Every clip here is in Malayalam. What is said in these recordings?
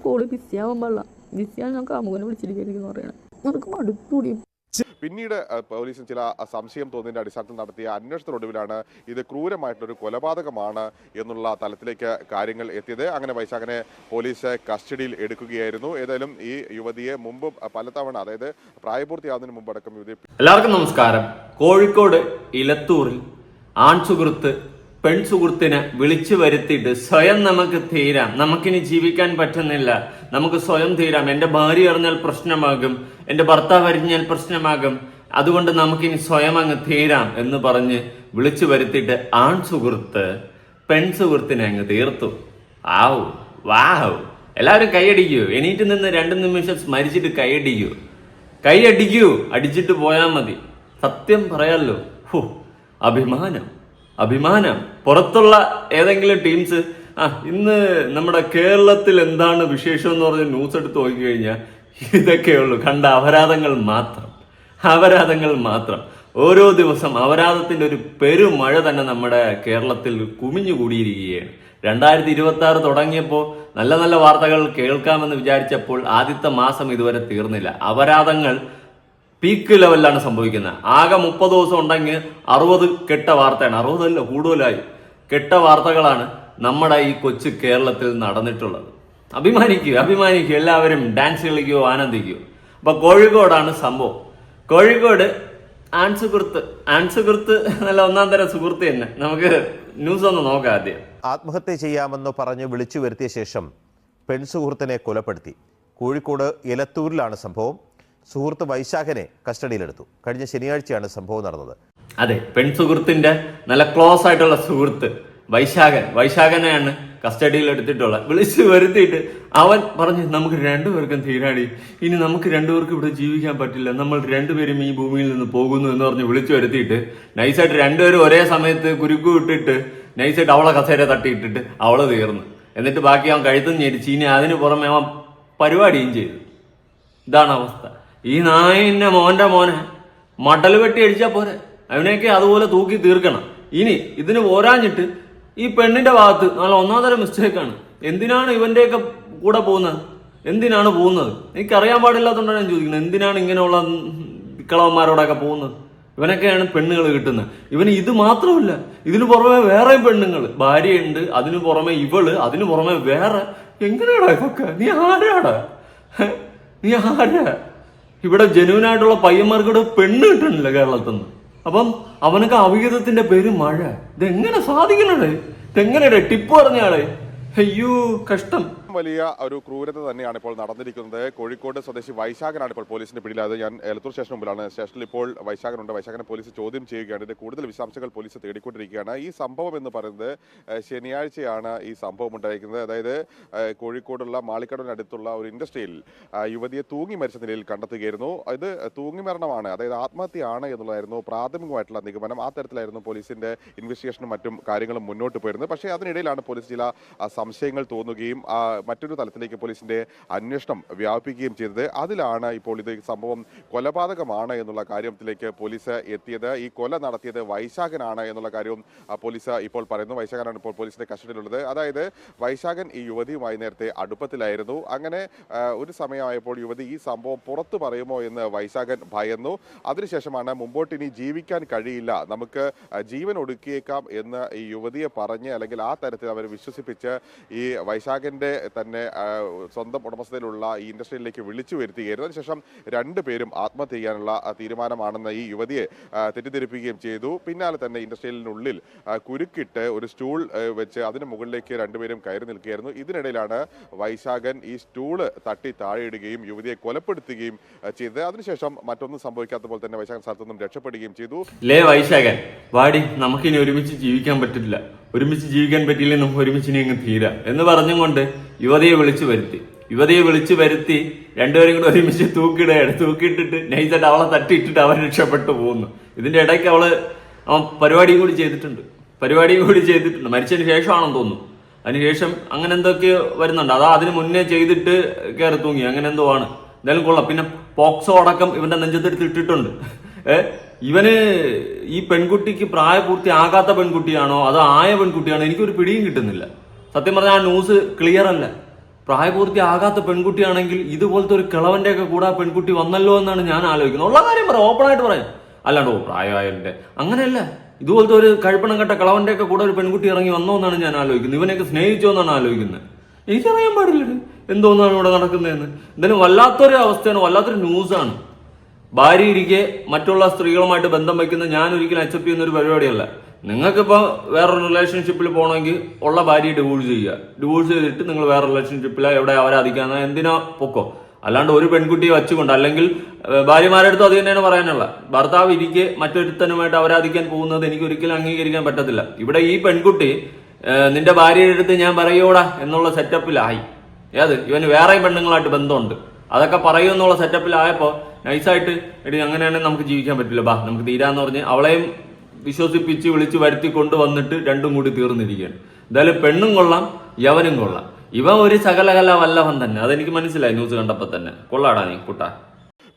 കോള് ബിസിയാവാൻ പാടില്ല. ബിസിയാണ് ഞാൻ കാമുകനെ വിളിച്ചിരിക്കുന്നു പറയണത്. നമുക്ക് മടുത്തൂടി. പിന്നീട് പോലീസിന് ചില സംശയം തോന്നിയതിന്റെ അടിസ്ഥാനത്തിൽ നടത്തിയ അന്വേഷണത്തിനൊടുവിലാണ് ഇത് ക്രൂരമായിട്ടൊരു കൊലപാതകമാണ് എന്നുള്ള തലത്തിലേക്ക് കാര്യങ്ങൾ എത്തിയത്. അങ്ങനെ വൈശാഖനെ പോലീസ് കസ്റ്റഡിയിൽ എടുക്കുകയായിരുന്നു. ഏതായാലും ഈ യുവതിയെ മുമ്പ് പലതവണ, അതായത് പ്രായപൂർത്തിയാവുന്നതിന് മുമ്പടക്കം എല്ലാവർക്കും നമസ്കാരം. കോഴിക്കോട് ഇലത്തൂരിൽ ആൺസുഹൃത്ത് പെൺസുഹൃത്തിനെ വിളിച്ചു വരുത്തിയിട്ട് സ്വയം നമുക്ക് തീരാം, നമുക്കിനി ജീവിക്കാൻ പറ്റുന്നില്ല, നമുക്ക് സ്വയം തീരാം, എന്റെ ഭാര്യ അറിഞ്ഞാൽ പ്രശ്നമാകും, എന്റെ ഭർത്താവ് അറിഞ്ഞാൽ പ്രശ്നമാകും, അതുകൊണ്ട് നമുക്കിനി സ്വയം അങ്ങ് തീരാം എന്ന് പറഞ്ഞ് വിളിച്ചു വരുത്തിയിട്ട് ആൺസുഹൃത്ത് പെൺസുഹൃത്തിനെ അങ്ങ് തീർത്തു. ആവു വാവ്, എല്ലാവരും കൈയടിക്കൂ. എണീറ്റ് നിന്ന് 2 നിമിഷം സ്മരിച്ചിട്ട് കൈയടിക്കൂ. അടിച്ചിട്ട് പോയാൽ മതി. സത്യം പറയാലോ, അഭിമാനം. പുറത്തുള്ള ഏതെങ്കിലും ടീംസ് ഇന്ന് നമ്മുടെ കേരളത്തിൽ എന്താണ് വിശേഷം എന്ന് പറഞ്ഞ് ന്യൂസ് എടുത്ത് നോക്കിക്കഴിഞ്ഞാൽ ഇതൊക്കെയുള്ളൂ. കണ്ട അപരാധങ്ങൾ മാത്രം. ഓരോ ദിവസം അപരാധത്തിന്റെ ഒരു പെരുമഴ തന്നെ നമ്മുടെ കേരളത്തിൽ കുമിഞ്ഞുകൂടിയിരിക്കുകയാണ്. 2026 തുടങ്ങിയപ്പോൾ നല്ല നല്ല വാർത്തകൾ കേൾക്കാമെന്ന് വിചാരിച്ചപ്പോൾ ആദ്യത്തെ മാസം ഇതുവരെ തീർന്നില്ല. അപരാധങ്ങൾ പീക്ക് ലെവലിലാണ് സംഭവിക്കുന്നത്. ആകെ 30 ദിവസം ഉണ്ടെങ്കിൽ 60 കെട്ട വാർത്തയാണ്. 60 അല്ല, കൂടുതലായി കെട്ട വാർത്തകളാണ് നമ്മുടെ ഈ കൊച്ചു കേരളത്തിൽ നടന്നിട്ടുള്ളത്. അഭിമാനിക്കൂ, എല്ലാവരും ഡാൻസ് കളിക്കുകയോ ആനന്ദിക്കുകയോ. അപ്പൊ കോഴിക്കോടാണ് സംഭവം. കോഴിക്കോട് ആൺസുഹൃത്ത് നല്ല ഒന്നാം തരം സുഹൃത്ത് തന്നെ. നമുക്ക് ന്യൂസ് ഒന്ന് നോക്കാം. ആദ്യം ആത്മഹത്യ ചെയ്യാമെന്ന് പറഞ്ഞ് വിളിച്ചു വരുത്തിയ ശേഷം പെൺസുഹൃത്തിനെ കൊലപ്പെടുത്തി. കോഴിക്കോട് ഇലത്തൂരിലാണ് സംഭവം. സുഹൃത്ത് വൈശാഖനെ കസ്റ്റഡിയിലെടുത്തു. കഴിഞ്ഞ ശനിയാഴ്ചയാണ് സംഭവം നടന്നത്. അതെ, പെൺസുഹൃത്തിന്റെ നല്ല ക്ലോസ് ആയിട്ടുള്ള സുഹൃത്ത് വൈശാഖനെയാണ് കസ്റ്റഡിയിൽ എടുത്തിട്ടുള്ളത്. വിളിച്ചു വരുത്തിയിട്ട് അവൻ പറഞ്ഞു, നമുക്ക് 2 പേർക്കും തീരാടി, ഇനി നമുക്ക് 2 പേർക്കും ഇവിടെ ജീവിക്കാൻ പറ്റില്ല, നമ്മൾ 2 പേരും ഈ ഭൂമിയിൽ നിന്ന് പോകുന്നു എന്ന് പറഞ്ഞ് വിളിച്ചു വരുത്തിയിട്ട് നൈസായിട്ട് 2 പേരും ഒരേ സമയത്ത് കുരുക്കു ഇട്ടിട്ട് നൈസായിട്ട് അവളെ കസേര തട്ടിയിട്ടിട്ട് അവള് തീർന്നു. എന്നിട്ട് ബാക്കി അവൻ കഴുത്തും ഞെരിച്ച് ഇനി അതിന് പുറമെ അവൻ പരിപാടിയും ചെയ്തു. ഇതാണ് അവസ്ഥ. ഈ നായിന്റെ മോനെ മടൽ വെട്ടി അടിച്ചാൽ പോരെ, അവനെയൊക്കെ അതുപോലെ തൂക്കി തീർക്കണം. ഇനി ഇതിന് പോരാഞ്ഞിട്ട് ഈ പെണ്ണിന്റെ ഭാഗത്ത് നല്ല ഒന്നാം തരം മിസ്റ്റേക്കാണ്. എന്തിനാണ് ഇവന്റെയൊക്കെ കൂടെ പോകുന്നത്? എനിക്കറിയാൻ പാടില്ലാത്തതുകൊണ്ടാണ് ഞാൻ ചോദിക്കുന്നത്. എന്തിനാണ് ഇങ്ങനെയുള്ള കളവന്മാരോടൊക്കെ പോകുന്നത്? ഇവനൊക്കെയാണ് പെണ്ണുകൾ കിട്ടുന്നത്. ഇവന് ഇത് മാത്രമല്ല, ഇതിനു പുറമെ വേറെയും പെണ്ണുങ്ങൾ, ഭാര്യയുണ്ട്, അതിനു പുറമെ ഇവള്, അതിനു പുറമെ വേറെ. എങ്ങനെയാടാ ഇതൊക്കെ? നീ ആരാ? ഇവിടെ ജനുവിനായിട്ടുള്ള പയ്യന്മാർക്ക് ഇവിടെ പെണ്ണ് കിട്ടണില്ല കേരളത്തിൽ നിന്ന്. അപ്പം അവനൊക്കെ അവിഹിതത്തിന്റെ പേര് മഴ. ഇതെങ്ങനെ സാധിക്കണേ? ഇതെങ്ങനെയാ ടിപ്പ് പറഞ്ഞാളെ? അയ്യോ കഷ്ടം. വലിയ ഒരു ക്രൂരത തന്നെയാണ് ഇപ്പോൾ നടന്നിരിക്കുന്നത്. കോഴിക്കോട് സ്വദേശി വൈശാഖനാണ് ഇപ്പോൾ പോലീസിന്റെ പിടിയിലായത്. ഞാൻ എലത്തൂർ സ്റ്റേഷൻ മുമ്പിലാണ്. സ്റ്റേഷനിൽ ഇപ്പോൾ വൈശാഖനുണ്ട്. വൈശാഖനെ പോലീസ് ചോദ്യം ചെയ്യുകയാണ്. ഇത് കൂടുതൽ വിശദാംശങ്ങൾ പോലീസ് തേടിക്കൊണ്ടിരിക്കുകയാണ്. ഈ സംഭവം എന്ന് പറയുന്നത് ശനിയാഴ്ചയാണ് ഈ സംഭവം ഉണ്ടായിരിക്കുന്നത്. അതായത് കോഴിക്കോടുള്ള മാളിക്കടവിനടുത്തുള്ള ഒരു ഇൻഡസ്ട്രിയിൽ യുവതിയെ തൂങ്ങി മരിച്ച നിലയിൽ കണ്ടെത്തുകയായിരുന്നു. ഇത് തൂങ്ങി മരണമാണ്, അതായത് ആത്മഹത്യയാണ് എന്നുള്ളതായിരുന്നു പ്രാഥമികമായിട്ടുള്ള നിഗമനം. ആ തരത്തിലായിരുന്നു പോലീസിന്റെ ഇൻവെസ്റ്റിഗേഷനും മറ്റും കാര്യങ്ങളും മുന്നോട്ട് പോയിരുന്നത്. പക്ഷേ അതിനിടയിലാണ് പോലീസ് ചില സംശയങ്ങൾ തോന്നുകയും മറ്റൊരു തലത്തിലേക്ക് പോലീസിന്റെ അന്വേഷണം വ്യാപിപ്പിക്കുകയും ചെയ്തത്. അതിലാണ് ഇപ്പോൾ ഇത് സംഭവം കൊലപാതകമാണ് എന്നുള്ള കാര്യത്തിലേക്ക് പോലീസ് എത്തിയത്. ഈ കൊല നടത്തിയത് വൈശാഖനാണ് എന്നുള്ള കാര്യവും പോലീസ് ഇപ്പോൾ പറയുന്നു. വൈശാഖനാണ് ഇപ്പോൾ പോലീസിന്റെ കസ്റ്റഡിയിലുള്ളത്. അതായത് വൈശാഖൻ ഈ യുവതിയുമായി നേരത്തെ അടുപ്പത്തിലായിരുന്നു. അങ്ങനെ ഒരു സമയമായപ്പോൾ യുവതി ഈ സംഭവം പുറത്തു പറയുമോ എന്ന് വൈശാഖൻ ഭയന്നു. അതിനുശേഷമാണ് മുമ്പോട്ട് ഇനി ജീവിക്കാൻ കഴിയില്ല, നമുക്ക് ജീവൻ ഒടുക്കിയേക്കാം എന്ന് ഈ യുവതിയെ പറഞ്ഞ്, അല്ലെങ്കിൽ ആ തരത്തിൽ അവർ വിശ്വസിപ്പിച്ച് ഈ വൈശാഖന്റെ തന്നെ സ്വന്തം ഉടമസ്ഥതയിലുള്ള ഈ ഇൻഡസ്ട്രിയിലേക്ക് വിളിച്ചു വരുത്തുകയായിരുന്നു. അതിനുശേഷം 2 പേരും ആത്മഹത്യ ചെയ്യാനുള്ള തീരുമാനമാണെന്ന് ഈ യുവതിയെ തെറ്റിദ്ധരിപ്പിക്കുകയും ചെയ്തു. പിന്നാലെ തന്നെ ഇൻഡസ്ട്രിയിലിനുള്ളിൽ കുരുക്കിട്ട് ഒരു സ്റ്റൂൾ വെച്ച് അതിന് മുകളിലേക്ക് 2 പേരും കയറി നിൽക്കുകയായിരുന്നു. ഇതിനിടയിലാണ് വൈശാഖൻ ഈ സ്റ്റൂള് തട്ടി താഴെയിടുകയും യുവതിയെ കൊലപ്പെടുത്തുകയും ചെയ്തത്. അതിനുശേഷം മറ്റൊന്നും സംഭവിക്കാത്ത പോലെ തന്നെ വൈശാഖൻ സ്ഥലത്തു നിന്നും രക്ഷപ്പെടുകയും ചെയ്തു. വൈശാഖൻ വാടി, നമുക്കിനി ഒരുമിച്ച് ജീവിക്കാൻ പറ്റില്ല, നമുക്ക് ഒരുമിച്ച് ഇനി അങ്ങ് തീരാ എന്ന് പറഞ്ഞുകൊണ്ട് യുവതിയെ വിളിച്ചു വരുത്തി 2 പേരും കൂടെ ഒരുമിച്ച് തൂക്കിയിട്ടിട്ട് നൈസായിട്ട് അവളെ തട്ടിയിട്ടിട്ട് അവൻ രക്ഷപ്പെട്ടു പോകുന്നു. ഇതിന്റെ ഇടയ്ക്ക് അവൻ പരിപാടിയും കൂടി ചെയ്തിട്ടുണ്ട്. മരിച്ചതിന് ശേഷമാണെന്ന് തോന്നുന്നു. അതിനുശേഷം അങ്ങനെ എന്തൊക്കെയോ വരുന്നുണ്ട്. അതിന് മുന്നേ ചെയ്തിട്ട് കയറി തൂങ്ങി, അങ്ങനെ എന്തോ ആണ്. എന്തായാലും കൊള്ളാം. പിന്നെ പോക്സോ അടക്കം ഇവന്റെ നെഞ്ചത്തെടുത്ത് ഇട്ടിട്ടുണ്ട്. ഇവന് ഈ പെൺകുട്ടിക്ക് പ്രായപൂർത്തിയാകാത്ത പെൺകുട്ടിയാണോ അതോ ആയ പെൺകുട്ടിയാണോ എനിക്കൊരു പിടിയും കിട്ടുന്നില്ല. സത്യം പറഞ്ഞാൽ ആ ന്യൂസ് ക്ലിയർ അല്ല. പ്രായപൂർത്തിയാകാത്ത പെൺകുട്ടിയാണെങ്കിൽ ഇതുപോലത്തെ ഒരു കിളവന്റെ ഒക്കെ കൂടെ ആ പെൺകുട്ടി വന്നല്ലോ എന്നാണ് ഞാൻ ആലോചിക്കുന്നത്. ഉള്ള കാര്യം പറയാം, ഓപ്പണായിട്ട് പറയാം. അല്ലാണ്ട് പ്രായമായതിന്റെ അങ്ങനെയല്ല, ഇതുപോലത്തെ ഒരു കഴിപ്പണം കെട്ട കിളവന്റെ ഒക്കെ കൂടെ ഒരു പെൺകുട്ടി ഇറങ്ങി വന്നോ എന്നാണ് ഞാൻ ആലോചിക്കുന്നത്. ഇവനെയൊക്കെ സ്നേഹിച്ചോ എന്നാണ് ആലോചിക്കുന്നത്. എനിക്കറിയാൻ പാടില്ല എന്തോന്നാണ് ഇവിടെ നടക്കുന്നതെന്ന്. എന്തായാലും വല്ലാത്തൊരു അവസ്ഥയാണ്, വല്ലാത്തൊരു ന്യൂസാണ്. ഭാര്യ ഇരിക്കെ മറ്റുള്ള സ്ത്രീകളുമായിട്ട് ബന്ധം വയ്ക്കുന്ന ഞാൻ ഒരിക്കലും അക്സെപ്റ്റ് ചെയ്യുന്ന ഒരു പരിപാടിയല്ല. നിങ്ങൾക്കിപ്പോൾ വേറൊരു റിലേഷൻഷിപ്പിൽ പോകണമെങ്കിൽ ഉള്ള ഭാര്യയെ ഡിവോഴ്സ് ചെയ്യുക. ഡിവോഴ്സ് ചെയ്തിട്ട് നിങ്ങൾ വേറെ റിലേഷൻഷിപ്പിൽ എവിടെ അവരാധിക്കാന്ന് എന്തിനാ പൊക്കോ. അല്ലാണ്ട് ഒരു പെൺകുട്ടിയെ വച്ചുകൊണ്ട്, അല്ലെങ്കിൽ ഭാര്യമാരുടെ അടുത്ത് അത് തന്നെയാണ് പറയാനുള്ള. ഭർത്താവ് ഇരിക്കെ മറ്റൊരുത്തനുമായിട്ട് അവരാധിക്കാൻ പോകുന്നത് എനിക്ക് ഒരിക്കലും അംഗീകരിക്കാൻ പറ്റത്തില്ല. ഇവിടെ ഈ പെൺകുട്ടി നിന്റെ ഭാര്യയുടെ അടുത്ത് ഞാൻ പറയൂടാ എന്നുള്ള സെറ്റപ്പിലായി. ഏത് ഇവന് വേറെ പെണ്ണുങ്ങളായിട്ട് ബന്ധമുണ്ട് അതൊക്കെ പറയൂ എന്നുള്ള സെറ്റപ്പിലായപ്പോൾ നൈസായിട്ട് എടി അങ്ങനെയാണെങ്കിൽ നമുക്ക് ജീവിക്കാൻ പറ്റില്ല, ബാ നമുക്ക് തീരാന്ന് പറഞ്ഞ് അവളെയും വിശ്വസിപ്പിച്ച് വിളിച്ച് വരുത്തി കൊണ്ടുവന്നിട്ട് രണ്ടും കൂടി തീർന്നിരിക്കുകയാണ്. എന്തായാലും പെണ്ണും കൊള്ളാം യവനും കൊള്ളാം. ഇവ ഒരു സകലകല വല്ലവൻ തന്നെ, അതെനിക്ക് മനസ്സിലായി ന്യൂസ് കണ്ടപ്പോൾ തന്നെ. കൊള്ളാടാ നീ കുട്ടാ.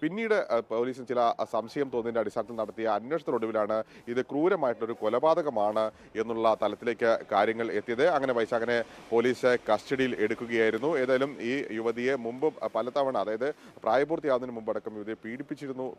പിന്നീട് പോലീസിന് ചില സംശയം തോന്നിയതിന്റെ അടിസ്ഥാനത്തിൽ നടത്തിയ അന്വേഷണത്തിനൊടുവിലാണ് ഇത് ക്രൂരമായിട്ടൊരു കൊലപാതകമാണ് എന്നുള്ള തലത്തിലേക്ക് കാര്യങ്ങൾ എത്തിയത്. അങ്ങനെ വൈശാഖനെ പോലീസ് കസ്റ്റഡിയിൽ എടുക്കുകയായിരുന്നു. ഏതായാലും ഈ യുവതിയെ മുമ്പ് പലതവണ, അതായത് പ്രായപൂർത്തിയാകുന്നതിന് മുമ്പടക്കം യുവതിയെ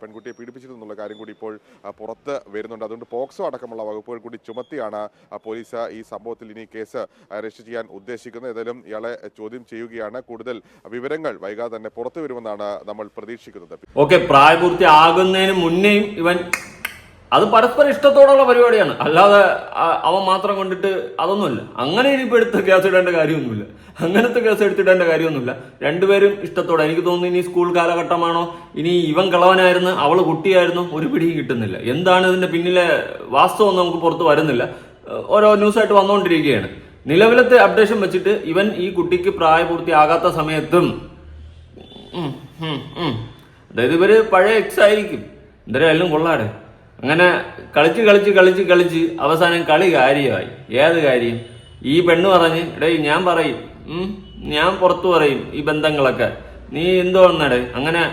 പെൺകുട്ടിയെ പീഡിപ്പിച്ചിരുന്നു എന്നുള്ള കാര്യം കൂടി ഇപ്പോൾ പുറത്ത് വരുന്നുണ്ട്. അതുകൊണ്ട് പോക്സോ അടക്കമുള്ള വകുപ്പുകൾ കൂടി ചുമത്തിയാണ് പോലീസ് ഈ സംഭവത്തിൽ ഇനി കേസ് രജിസ്റ്റർ ചെയ്യാൻ ഉദ്ദേശിക്കുന്നത്. ഏതായാലും ഇയാളെ ചോദ്യം ചെയ്യുകയാണ്. കൂടുതൽ വിവരങ്ങൾ വൈകാതെ തന്നെ പുറത്തു വരുമെന്നാണ് നമ്മൾ പ്രതീക്ഷിക്കുന്നത്. ഓക്കെ, പ്രായപൂർത്തി ആകുന്നതിന് മുന്നേയും ഇവൻ അത് പരസ്പര ഇഷ്ടത്തോടുള്ള പരിപാടിയാണ്, അല്ലാതെ അവൻ മാത്രം കൊണ്ടിട്ട് അതൊന്നുമില്ല. അങ്ങനെ ഇനിയിപ്പോൾ എടുത്ത് കേസ് ഇടേണ്ട കാര്യമൊന്നുമില്ല, അങ്ങനത്തെ കേസ് എടുത്തിടേണ്ട കാര്യമൊന്നുമില്ല. രണ്ടുപേരും ഇഷ്ടത്തോടെ. എനിക്ക് തോന്നുന്നു ഇനി സ്കൂൾ കാലഘട്ടമാണോ, ഇനി ഇവൻ കളവനായിരുന്നു അവള് കുട്ടിയായിരുന്നു, ഒരു പിടിയും കിട്ടുന്നില്ല. എന്താണ് ഇതിന്റെ പിന്നിലെ വാസ്തവം നമുക്ക് പുറത്ത് വരുന്നില്ല. ഓരോ ന്യൂസായിട്ട് വന്നുകൊണ്ടിരിക്കുകയാണ്. നിലവിലത്തെ അപ്ഡേഷൻ വെച്ചിട്ട് ഇവൻ ഈ കുട്ടിക്ക് പ്രായപൂർത്തിയാകാത്ത സമയത്തും അതായത് ഇവര് പഴയ എക്സ് ആയിരിക്കും, എന്തായാലും കൊള്ളാടെ. അങ്ങനെ കളിച്ച് അവസാനം കളി കാര്യമായി. ഏത് കാര്യം? ഈ പെണ്ണ് പറഞ്ഞ് എടേ ഞാൻ പറയും, ഞാൻ പുറത്തു പറയും ഈ ബന്ധങ്ങളൊക്കെ, നീ എന്തോന്നടേ. അങ്ങനെ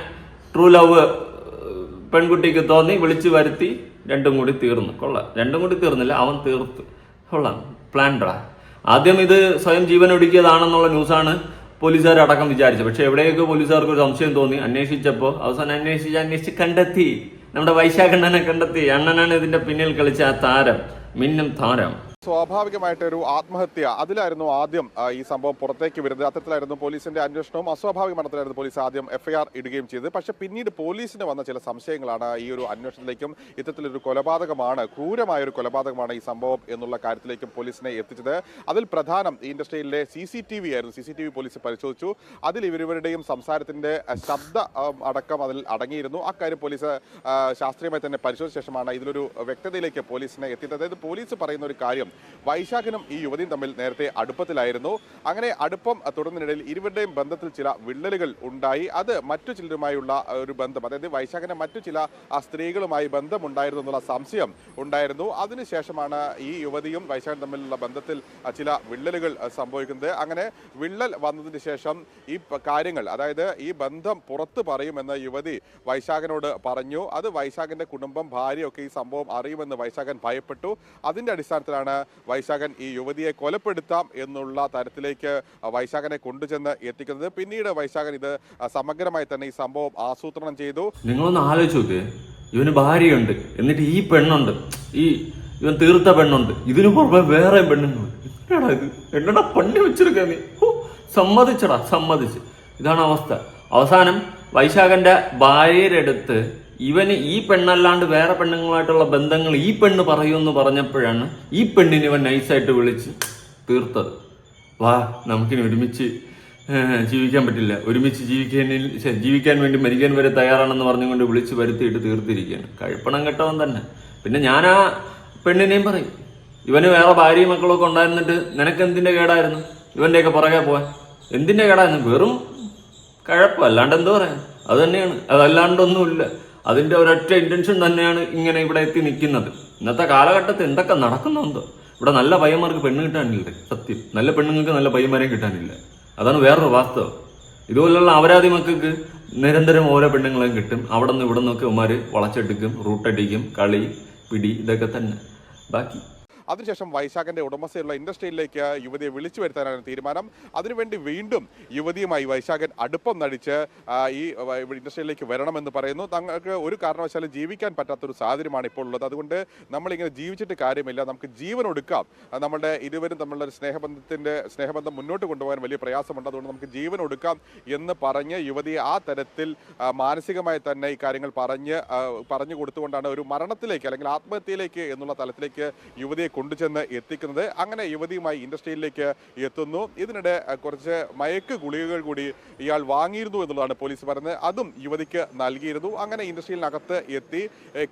ട്രൂ ലവ് പെൺകുട്ടിക്ക് തോന്നി, വിളിച്ചു വരുത്തി, രണ്ടും കൂടി തീർന്നു. കൊള്ളാം, രണ്ടും കൂടി തീർന്നില്ല, അവൻ തീർത്തു. കൊള്ളാം, പ്ലാൻഡാ. ആദ്യം ഇത് സ്വയം ജീവൻ ഒടുക്കിയതാണെന്നുള്ള ന്യൂസാണ് പോലീസുകാരടക്കം വിചാരിച്ചു. പക്ഷെ എവിടെയൊക്കെ പോലീസുകാർക്ക് ഒരു സംശയം തോന്നി. അന്വേഷിച്ചപ്പോൾ അവസാനം അന്വേഷിച്ച് കണ്ടെത്തി. നമ്മുടെ വൈശാഖണ്ണനെ കണ്ടെത്തി. അണ്ണനാണ് ഇതിന്റെ പിന്നിൽ കളിച്ച ആ താരം, മിന്നും താരം. സ്വാഭാവികമായിട്ടൊരു ആത്മഹത്യ, അതിലായിരുന്നു ആദ്യം ഈ സംഭവം പുറത്തേക്ക് വരുന്നത്. അത്തരത്തിലായിരുന്നു പോലീസിന്റെ അന്വേഷണവും. അസ്വാഭാവിക മരണത്തിലായിരുന്നു പോലീസ് ആദ്യം FIR ഇടുകയും ചെയ്തത്. പക്ഷെ പിന്നീട് പോലീസിന് വന്ന ചില സംശയങ്ങളാണ് ഈ ഒരു അന്വേഷണത്തിലേക്കും ഇത്തരത്തിലൊരു കൊലപാതകമാണ്, ക്രൂരമായൊരു കൊലപാതകമാണ് ഈ സംഭവം എന്നുള്ള കാര്യത്തിലേക്കും പോലീസിനെ എത്തിച്ചത്. അതിൽ പ്രധാനം ഈ ഇൻഡസ്ട്രിയിലെ CCTV ആയിരുന്നു. CCTV പോലീസ് പരിശോധിച്ചു. അതിൽ ഇവരുടെയും സംസാരത്തിന്റെ ശബ്ദ അടക്കം അതിൽ അടങ്ങിയിരുന്നു. അക്കാര്യം പോലീസ് ശാസ്ത്രീയമായി തന്നെ പരിശോധിച്ച ശേഷമാണ് ഇതിലൊരു വ്യക്തതയിലേക്ക് പോലീസിനെ എത്തിയത്. അതായത് പോലീസ് പറയുന്ന ഒരു കാര്യം, വൈശാഖനും ഈ യുവതിയും തമ്മിൽ നേരത്തെ അടുപ്പത്തിലായിരുന്നു. അങ്ങനെ അടുപ്പം തുടർന്നതിനിടയിൽ ഇരുവരുടെയും ബന്ധത്തിൽ ചില വിള്ളലുകൾ ഉണ്ടായി. അത് മറ്റു ചിലരുമായുള്ള ഒരു ബന്ധം, അതായത് വൈശാഖന് മറ്റു ചില സ്ത്രീകളുമായി ബന്ധമുണ്ടായിരുന്നു എന്നുള്ള സംശയം ഉണ്ടായിരുന്നു. അതിനുശേഷമാണ് ഈ യുവതിയും വൈശാഖനും തമ്മിലുള്ള ബന്ധത്തിൽ ചില വിള്ളലുകൾ സംഭവിക്കുന്നത്. അങ്ങനെ വിള്ളൽ വന്നതിന് ശേഷം ഈ കാര്യങ്ങൾ, അതായത് ഈ ബന്ധം പുറത്തു പറയുമെന്ന് യുവതി വൈശാഖനോട് പറഞ്ഞു. അത് വൈശാഖന്റെ കുടുംബം, ഭാര്യയൊക്കെ ഈ സംഭവം അറിയുമെന്ന് വൈശാഖൻ ഭയപ്പെട്ടു. അതിന്റെ അടിസ്ഥാനത്തിലാണ് വൈശാഖൻ ഈ യുവതിയെ കൊലപ്പെടുത്താം എന്നുള്ള തരത്തിലേക്ക് വൈശാഖനെ കൊണ്ടുചെന്ന് എത്തിക്കുന്നത്. പിന്നീട് വൈശാഖൻ ഇത് സമഗ്രമായി തന്നെ ഈ സംഭവം ആസൂത്രണം ചെയ്തു. നിങ്ങളൊന്ന് ആലോചിച്ച് നോക്ക്, ഇവന് ഭാര്യയുണ്ട്, എന്നിട്ട് ഈ പെണ്ണുണ്ട്, ഇവൻ തീർത്ത പെണ്ണുണ്ട്, ഇതിനു പുറമെ വേറെ പെണ്ണുങ്ങളുണ്ട്. എന്നാടാ ഇത്? എന്നടാ പണി വെച്ചെടുക്കാ നീ? സമ്മതിച്ച്. ഇതാണ് അവസ്ഥ. അവസാനം വൈശാഖന്റെ ഭാര്യയുടെ അടുത്ത് ഇവന് ഈ പെണ്ണല്ലാണ്ട് വേറെ പെണ്ണുങ്ങളായിട്ടുള്ള ബന്ധങ്ങൾ ഈ പെണ്ണ് പറയുമെന്ന് പറഞ്ഞപ്പോഴാണ് ഈ പെണ്ണിന് ഇവൻ നൈസായിട്ട് വിളിച്ച് തീർത്തത്. വാ നമുക്കിനി ഒരുമിച്ച് ജീവിക്കാൻ പറ്റില്ല, ഒരുമിച്ച് ജീവിക്കാൻ വേണ്ടി മരിക്കാൻ വരെ തയ്യാറാണെന്ന് പറഞ്ഞുകൊണ്ട് വിളിച്ച് വരുത്തിയിട്ട് തീർത്തിരിക്കുകയാണ്. കഴിപ്പണം കെട്ടവൻ തന്നെ. പിന്നെ ഞാൻ ആ പെണ്ണിനെയും പറയും, ഇവന് വേറെ ഭാര്യയും മക്കളൊക്കെ ഉണ്ടായിരുന്നിട്ട് നിനക്ക് എന്തിന്റെ കേടായിരുന്നു ഇവന്റെയൊക്കെ പുറകെ പോവാൻ? എന്തിന്റെ കേടായിരുന്നു? വെറും കഴപ്പം, അല്ലാണ്ട് എന്തോ പറയാൻ. അത് തന്നെയാണ്, അതല്ലാണ്ടൊന്നുമില്ല. അതിന്റെ ഒരൊറ്റ ഇന്റൻഷൻ തന്നെയാണ് ഇങ്ങനെ ഇവിടെ എത്തി നിൽക്കുന്നത്. ഇന്നത്തെ കാലഘട്ടത്തിൽ എന്തൊക്കെ നടക്കുന്നുണ്ടോ? ഇവിടെ നല്ല പയ്യന്മാർക്ക് പെണ്ണ് കിട്ടാനില്ല. സത്യം, നല്ല പെണ്ണുങ്ങൾക്ക് നല്ല പയ്യന്മാരെയും കിട്ടാനില്ല. അതാണ് വേറൊരു വാസ്തവം. ഇതുപോലുള്ള അപരാധി മക്കൾക്ക് നിരന്തരം ഓരോ പെണ്ണുങ്ങളെയും കിട്ടും. അവിടെ നിന്ന് ഇവിടെ നിന്നൊക്കെ ഉമാര് വളച്ചെടുക്കും, റൂട്ടടിക്കും, കളി, പിടി, ഇതൊക്കെ തന്നെ ബാക്കി. അതിനുശേഷം വൈശാഖന്റെ ഉടമസ്ഥയുള്ള ഇൻഡസ്ട്രിയിലേക്ക് യുവതിയെ വിളിച്ചു വരുത്താനാണ് തീരുമാനം. അതിനുവേണ്ടി വീണ്ടും യുവതിയുമായി വൈശാഖൻ അടുപ്പം നടിച്ച് ഈ ഇൻഡസ്ട്രിയിലേക്ക് വരണമെന്ന് പറയുന്നു. തങ്ങൾക്ക് ഒരു കാരണവശാലും ജീവിക്കാൻ പറ്റാത്തൊരു സാഹചര്യമാണ് ഇപ്പോൾ ഉള്ളത്. അതുകൊണ്ട് നമ്മളിങ്ങനെ ജീവിച്ചിട്ട് കാര്യമില്ല, നമുക്ക് ജീവൻ ഒടുക്കാം, നമ്മളുടെ ഇരുവരും തമ്മിലുള്ള ഒരു സ്നേഹബന്ധം മുന്നോട്ട് കൊണ്ടുപോകാൻ വലിയ പ്രയാസമുണ്ട്, അതുകൊണ്ട് നമുക്ക് ജീവൻ ഒടുക്കാം എന്ന് പറഞ്ഞ് യുവതിയെ ആ തരത്തിൽ മാനസികമായി തന്നെ ഈ കാര്യങ്ങൾ പറഞ്ഞു കൊടുത്തുകൊണ്ടാണ് ഒരു മരണത്തിലേക്ക് അല്ലെങ്കിൽ ആത്മഹത്യയിലേക്ക് എന്നുള്ള തലത്തിലേക്ക് യുവതിയെ കൊണ്ടുചെന്ന് എത്തിക്കുന്നത്. അങ്ങനെ യുവതിയുമായി ഇൻഡസ്ട്രിയിലേക്ക് എത്തുന്നു. ഇതിനിടെ കുറച്ച് മയക്ക് ഗുളികകൾ കൂടി ഇയാൾ വാങ്ങിയിരുന്നു എന്നുള്ളതാണ് പോലീസ് പറയുന്നത്. അതും യുവതിക്ക് നൽകിയിരുന്നു. അങ്ങനെ ഇൻഡസ്ട്രിയിനകത്ത് എത്തി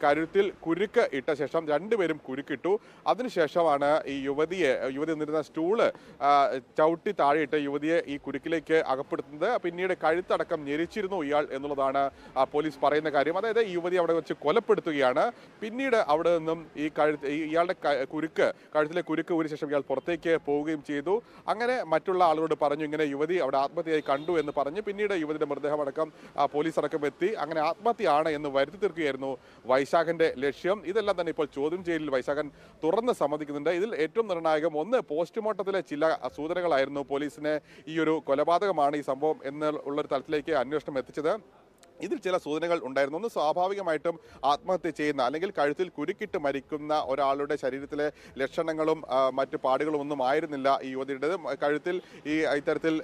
കഴുത്തിൽ കുരുക്ക് ഇട്ട ശേഷം രണ്ടുപേരും കുരുക്കിട്ടു. അതിനുശേഷമാണ് ഈ യുവതി നിന്നിരുന്ന സ്റ്റൂള് ചവിട്ടി താഴെയിട്ട് യുവതിയെ ഈ കുരുക്കിലേക്ക് അകപ്പെടുത്തുന്നത്. പിന്നീട് കഴുത്തടക്കം ഞെരിച്ചിരുന്നു ഇയാൾ എന്നുള്ളതാണ് പോലീസ് പറയുന്ന കാര്യം. അതായത് ഈ യുവതി അവിടെ വെച്ച് കൊലപ്പെടുത്തുകയാണ്. പിന്നീട് അവിടെ നിന്നും ഇയാളുടെ കഴുത്തിലെ കുരുക്ക് ഊരിയ ശേഷം ഇയാൾ പുറത്തേക്ക് പോവുകയും ചെയ്തു. അങ്ങനെ മറ്റുള്ള ആളുകളോട് പറഞ്ഞു ഇങ്ങനെ യുവതി അവിടെ ആത്മഹത്യയായി കണ്ടു എന്ന് പറഞ്ഞ് പിന്നീട് യുവതിയുടെ മൃതദേഹം അടക്കം പോലീസ് അടക്കം എത്തി. അങ്ങനെ ആത്മഹത്യയാണ് എന്ന് വരുത്തി തീർക്കുകയായിരുന്നു വൈശാഖന്റെ ലക്ഷ്യം. ഇതെല്ലാം തന്നെ ഇപ്പോൾ ചോദ്യം ചെയ്യലിൽ വൈശാഖൻ തുറന്ന് സമ്മതിക്കുന്നുണ്ട്. ഇതിൽ ഏറ്റവും നിർണായകം ഒന്ന്, പോസ്റ്റ്മോർട്ടത്തിലെ ചില സൂചനകളായിരുന്നു പോലീസിനെ ഈ ഒരു കൊലപാതകമാണ് ഈ സംഭവം എന്നുള്ളൊരു തലത്തിലേക്ക് അന്വേഷണം എത്തിച്ചത്. ഇതിൽ ചില സൂചനകൾ ഉണ്ടായിരുന്നു. ഒന്ന്, സ്വാഭാവികമായിട്ടും ആത്മഹത്യ ചെയ്യുന്ന അല്ലെങ്കിൽ കഴുത്തിൽ കുരുക്കിട്ട് മരിക്കുന്ന ഒരാളുടെ ശരീരത്തിലെ ലക്ഷണങ്ങളും മറ്റു പാടുകളും ഒന്നും ആയിരുന്നില്ല ഈ യുവതിയുടേത്. കഴുത്തിൽ ഇത്തരത്തിൽ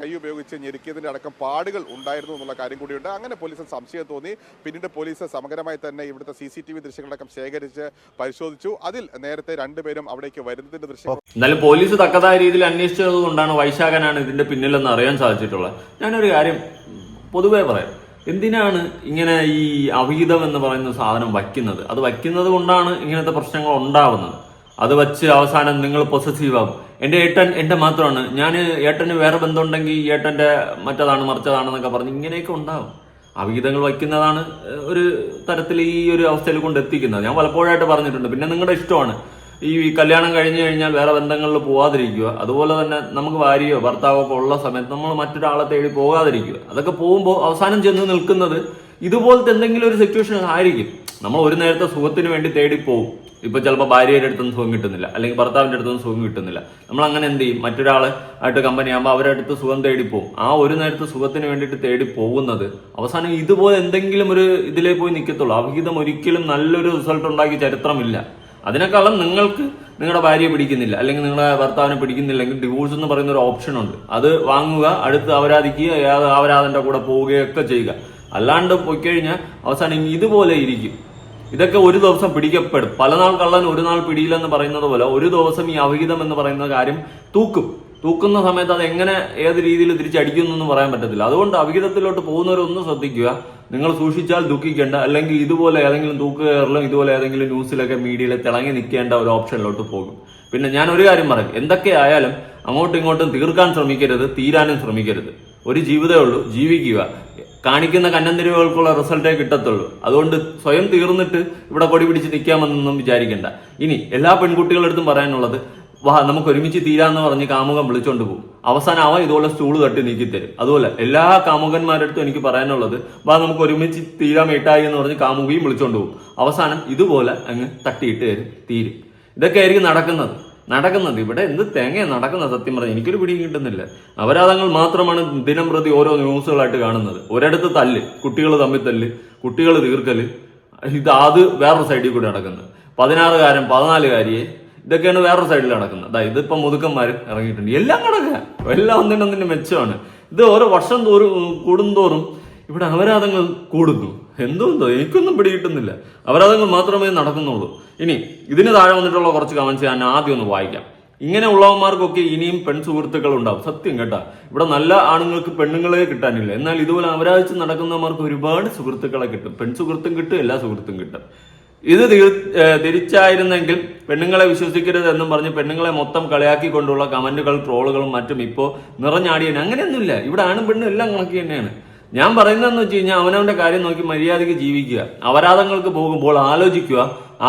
കൈ ഉപയോഗിച്ച് ഞെരുക്കിയതിൻ്റെ അടക്കം പാടുകൾ ഉണ്ടായിരുന്നു എന്നുള്ള കാര്യം കൂടിയുണ്ട്. അങ്ങനെ പോലീസിന് സംശയം തോന്നി. പിന്നീട് പോലീസ് സമഗ്രമായി തന്നെ ഇവിടുത്തെ CCTV ദൃശ്യങ്ങളടക്കം ശേഖരിച്ച് പരിശോധിച്ചു. അതിൽ നേരത്തെ രണ്ടുപേരും അവിടേക്ക് വരുന്നതിന്റെ ദൃശ്യം. എന്നാലും പോലീസ് തക്കതായ രീതിയിൽ അന്വേഷിച്ചത് കൊണ്ടാണ് വൈശാഖനാണ് ഇതിന്റെ പിന്നിലെന്ന് അറിയാൻ സാധിച്ചിട്ടുള്ളത്. ഞാനൊരു കാര്യം പൊതുവേ പറയാം, എന്തിനാണ് ഇങ്ങനെ ഈ അവിഹിതം എന്ന് പറയുന്ന സാധനം വയ്ക്കുന്നത്? അത് വയ്ക്കുന്നത് കൊണ്ടാണ് ഇങ്ങനത്തെ പ്രശ്നങ്ങൾ ഉണ്ടാവുന്നത്. അത് വച്ച് അവസാനം നിങ്ങൾ പൊസസീവ് ആവും. എൻ്റെ ഏട്ടൻ എൻ്റെ മാത്രമാണ്, ഞാൻ ഏട്ടന് വേറെ ബന്ധമുണ്ടെങ്കിൽ ഏട്ടൻ്റെ മറ്റതാണ് മറിച്ചതാണെന്നൊക്കെ പറഞ്ഞ് ഇങ്ങനെയൊക്കെ ഉണ്ടാവും. അവിഹിതങ്ങൾ വയ്ക്കുന്നതാണ് ഒരു തരത്തിൽ ഈ ഒരു അവസ്ഥയിൽ കൊണ്ടെത്തിക്കുന്നത്. ഞാൻ പലപ്പോഴായിട്ട് പറഞ്ഞിട്ടുണ്ട്. പിന്നെ നിങ്ങളുടെ ഇഷ്ടമാണ് ഈ കല്യാണം കഴിഞ്ഞു കഴിഞ്ഞാൽ വേറെ ബന്ധങ്ങളിൽ പോകാതിരിക്കുക. അതുപോലെ തന്നെ നമുക്ക് ഭാര്യയോ ഭർത്താവോ ഒക്കെ ഉള്ള സമയത്ത് നമ്മൾ മറ്റൊരാളെ തേടി പോകാതിരിക്കുക. അതൊക്കെ പോകുമ്പോൾ അവസാനം ചെന്ന് നിൽക്കുന്നത് ഇതുപോലത്തെ എന്തെങ്കിലും ഒരു സിറ്റുവേഷൻ ആയിരിക്കും. നമ്മൾ ഒരു നേരത്തെ സുഖത്തിന് വേണ്ടി തേടി പോകും. ഇപ്പൊ ചിലപ്പോൾ ഭാര്യയുടെ അടുത്തൊന്നും സുഖം കിട്ടുന്നില്ല, അല്ലെങ്കിൽ ഭർത്താവിന്റെ അടുത്തൊന്നും സുഖം കിട്ടുന്നില്ല. നമ്മൾ അങ്ങനെ എന്ത് ചെയ്യും? മറ്റൊരാളെ ആയിട്ട് കമ്പനി ആകുമ്പോൾ അവരുടെ അടുത്ത് സുഖം തേടി പോകും. ആ ഒരു നേരത്തെ സുഖത്തിന് വേണ്ടിയിട്ട് തേടി പോകുന്നത് അവസാനം ഇതുപോലെ എന്തെങ്കിലും ഒരു ഇതിലേ പോയി നിൽക്കത്തുള്ളൂ. അവിഹിതം ഒരിക്കലും നല്ലൊരു റിസൾട്ട് ഉണ്ടാക്കിയ ചരിത്രമില്ല. അതിനേക്കാളും നിങ്ങൾക്ക് നിങ്ങളുടെ ഭാര്യയെ പിടിക്കുന്നില്ല അല്ലെങ്കിൽ നിങ്ങളുടെ ഭർത്താവിനെ പിടിക്കുന്നില്ലെങ്കിൽ ഡിവോഴ്സ് എന്ന് പറയുന്ന ഒരു ഓപ്ഷൻ ഉണ്ട്. അത് വാങ്ങുക, അടുത്ത് അപരാധിക്കുക, അപരാധന്റെ കൂടെ പോവുകയൊക്കെ ചെയ്യുക. അല്ലാണ്ട് പോയിക്കഴിഞ്ഞാൽ അവസാനം ഇതുപോലെ ഇരിക്കും. ഇതൊക്കെ ഒരു ദിവസം പിടിക്കപ്പെടും. പല നാൾ കള്ളൻ ഒരു നാൾ പിടിയില്ലെന്ന് പറയുന്നത് പോലെ ഒരു ദിവസം ഈ അവിഹിതം എന്ന് പറയുന്ന കാര്യം തൂക്കുന്ന സമയത്ത് അത് എങ്ങനെ ഏത് രീതിയിൽ തിരിച്ചടിക്കുന്നൊന്നും പറയാൻ പറ്റത്തില്ല. അതുകൊണ്ട് അവിഹിതത്തിലോട്ട് പോകുന്നവരൊന്നും ശ്രദ്ധിക്കുക. നിങ്ങൾ സൂക്ഷിച്ചാൽ ദുഃഖിക്കേണ്ട, അല്ലെങ്കിൽ ഇതുപോലെ ഏതെങ്കിലും തൂക്കുകയറിലും ഇതുപോലെ ഏതെങ്കിലും ന്യൂസിലൊക്കെ മീഡിയയിൽ തിളങ്ങി നിൽക്കേണ്ട ഒരു ഓപ്ഷനിലോട്ട് പോകും. പിന്നെ ഞാൻ ഒരു കാര്യം പറയും, എന്തൊക്കെ ആയാലും അങ്ങോട്ടും ഇങ്ങോട്ടും തീർക്കാൻ ശ്രമിക്കരുത്, തീരാനും ശ്രമിക്കരുത്. ഒരു ജീവിതമേ ഉള്ളൂ, ജീവിക്കുക. കാണിക്കുന്ന കന്നന്തിരിവുകൾക്കുള്ള റിസൾട്ടേ കിട്ടത്തുള്ളൂ. അതുകൊണ്ട് സ്വയം തീർന്നിട്ട് ഇവിടെ കൊടി പിടിച്ച് നിൽക്കാമെന്നൊന്നും വിചാരിക്കേണ്ട. ഇനി എല്ലാ പെൺകുട്ടികളടുത്തും പറയാനുള്ളത്, നമുക്ക് ഒരുമിച്ച് തീരാന്ന് പറഞ്ഞ് കാമുകൻ വിളിച്ചോണ്ട് പോകും. അവസാനം അവൻ ഇതുപോലെ സ്റ്റൂള് തട്ടി നീക്കിത്തരും. അതുപോലെ എല്ലാ കാമുകന്മാരടുത്തും എനിക്ക് പറയാനുള്ളത്, നമുക്ക് ഒരുമിച്ച് തീരാൻ മേട്ടായി എന്ന് പറഞ്ഞ് കാമുകയും വിളിച്ചോണ്ട് പോകും. അവസാനം ഇതുപോലെ അങ്ങ് തട്ടിയിട്ട് തരും, തീരും. ഇതൊക്കെ ആയിരിക്കും നടക്കുന്നത്. ഇവിടെ എന്ത് തേങ്ങയാണ് നടക്കുന്നത്? സത്യം പറഞ്ഞാൽ എനിക്കൊരു പിടിയും കിട്ടുന്നില്ല. അപരാധങ്ങൾ മാത്രമാണ് ദിനം പ്രതി ഓരോ ന്യൂസുകളായിട്ട് കാണുന്നത്. ഒരിടത്ത് തല്ല്, കുട്ടികൾ തമ്മിൽ തല്ല്, കുട്ടികൾ തീർക്കല്, അത് വേറൊരു സൈഡിൽ കൂടി നടക്കുന്നത്. 16-കാരൻ 14-കാരിയെ, ഇതൊക്കെയാണ് വേറൊരു സൈഡിൽ നടക്കുന്നത്. ഇതിപ്പോ മുതുക്കന്മാർ ഇറങ്ങിയിട്ടുണ്ട്. എല്ലാം കിടക്കുക, എല്ലാം ഒന്നിനൊന്നിന്റെ മെച്ചമാണ്. ഇത് ഓരോ വർഷം കൂടുന്തോറും ഇവിടെ അപരാധങ്ങൾ കൂടുന്നു. എന്തോ എനിക്കൊന്നും പിടികിട്ടുന്നില്ല. അപരാധങ്ങൾ മാത്രമേ നടക്കുന്നുള്ളൂ. ഇനി ഇതിന് താഴെ വന്നിട്ടുള്ള കുറച്ച് കമന്റ്സ് ഞാൻ ആദ്യം ഒന്ന് വായിക്കാം. ഇങ്ങനെ ഉള്ളവന്മാർക്കൊക്കെ ഇനിയും പെൺസുഹൃത്തുക്കൾ ഉണ്ടാവും. സത്യം കേട്ടാ, ഇവിടെ നല്ല ആണുങ്ങൾക്ക് പെണ്ണുങ്ങളെ കിട്ടാനില്ല. എന്നാൽ ഇതുപോലെ അപരാധിച്ച് നടക്കുന്നവർക്ക് ഒരുപാട് സുഹൃത്തുക്കളെ കിട്ടും. പെൺസുഹൃത്തും കിട്ടും, എല്ലാ സുഹൃത്തും കിട്ടും. ഇത് തിരിച്ചായിരുന്നെങ്കിൽ പെണ്ണുങ്ങളെ വിശ്വസിക്കരുത് എന്നും പറഞ്ഞ് പെണ്ണുങ്ങളെ മൊത്തം കളിയാക്കിക്കൊണ്ടുള്ള കമന്റുകൾ, ട്രോളുകളും മറ്റും ഇപ്പോൾ നിറഞ്ഞാടിയാണ്. അങ്ങനെയൊന്നുമില്ല. ഇവിടെ ആണും പെണ്ണും എല്ലാം കണക്കി തന്നെയാണ്. ഞാൻ പറയുന്നതെന്ന് വെച്ച് കഴിഞ്ഞാൽ അവനവന്റെ കാര്യം നോക്കി മര്യാദയ്ക്ക് ജീവിക്കുക. അപരാധങ്ങൾക്ക് പോകുമ്പോൾ ആലോചിക്കുക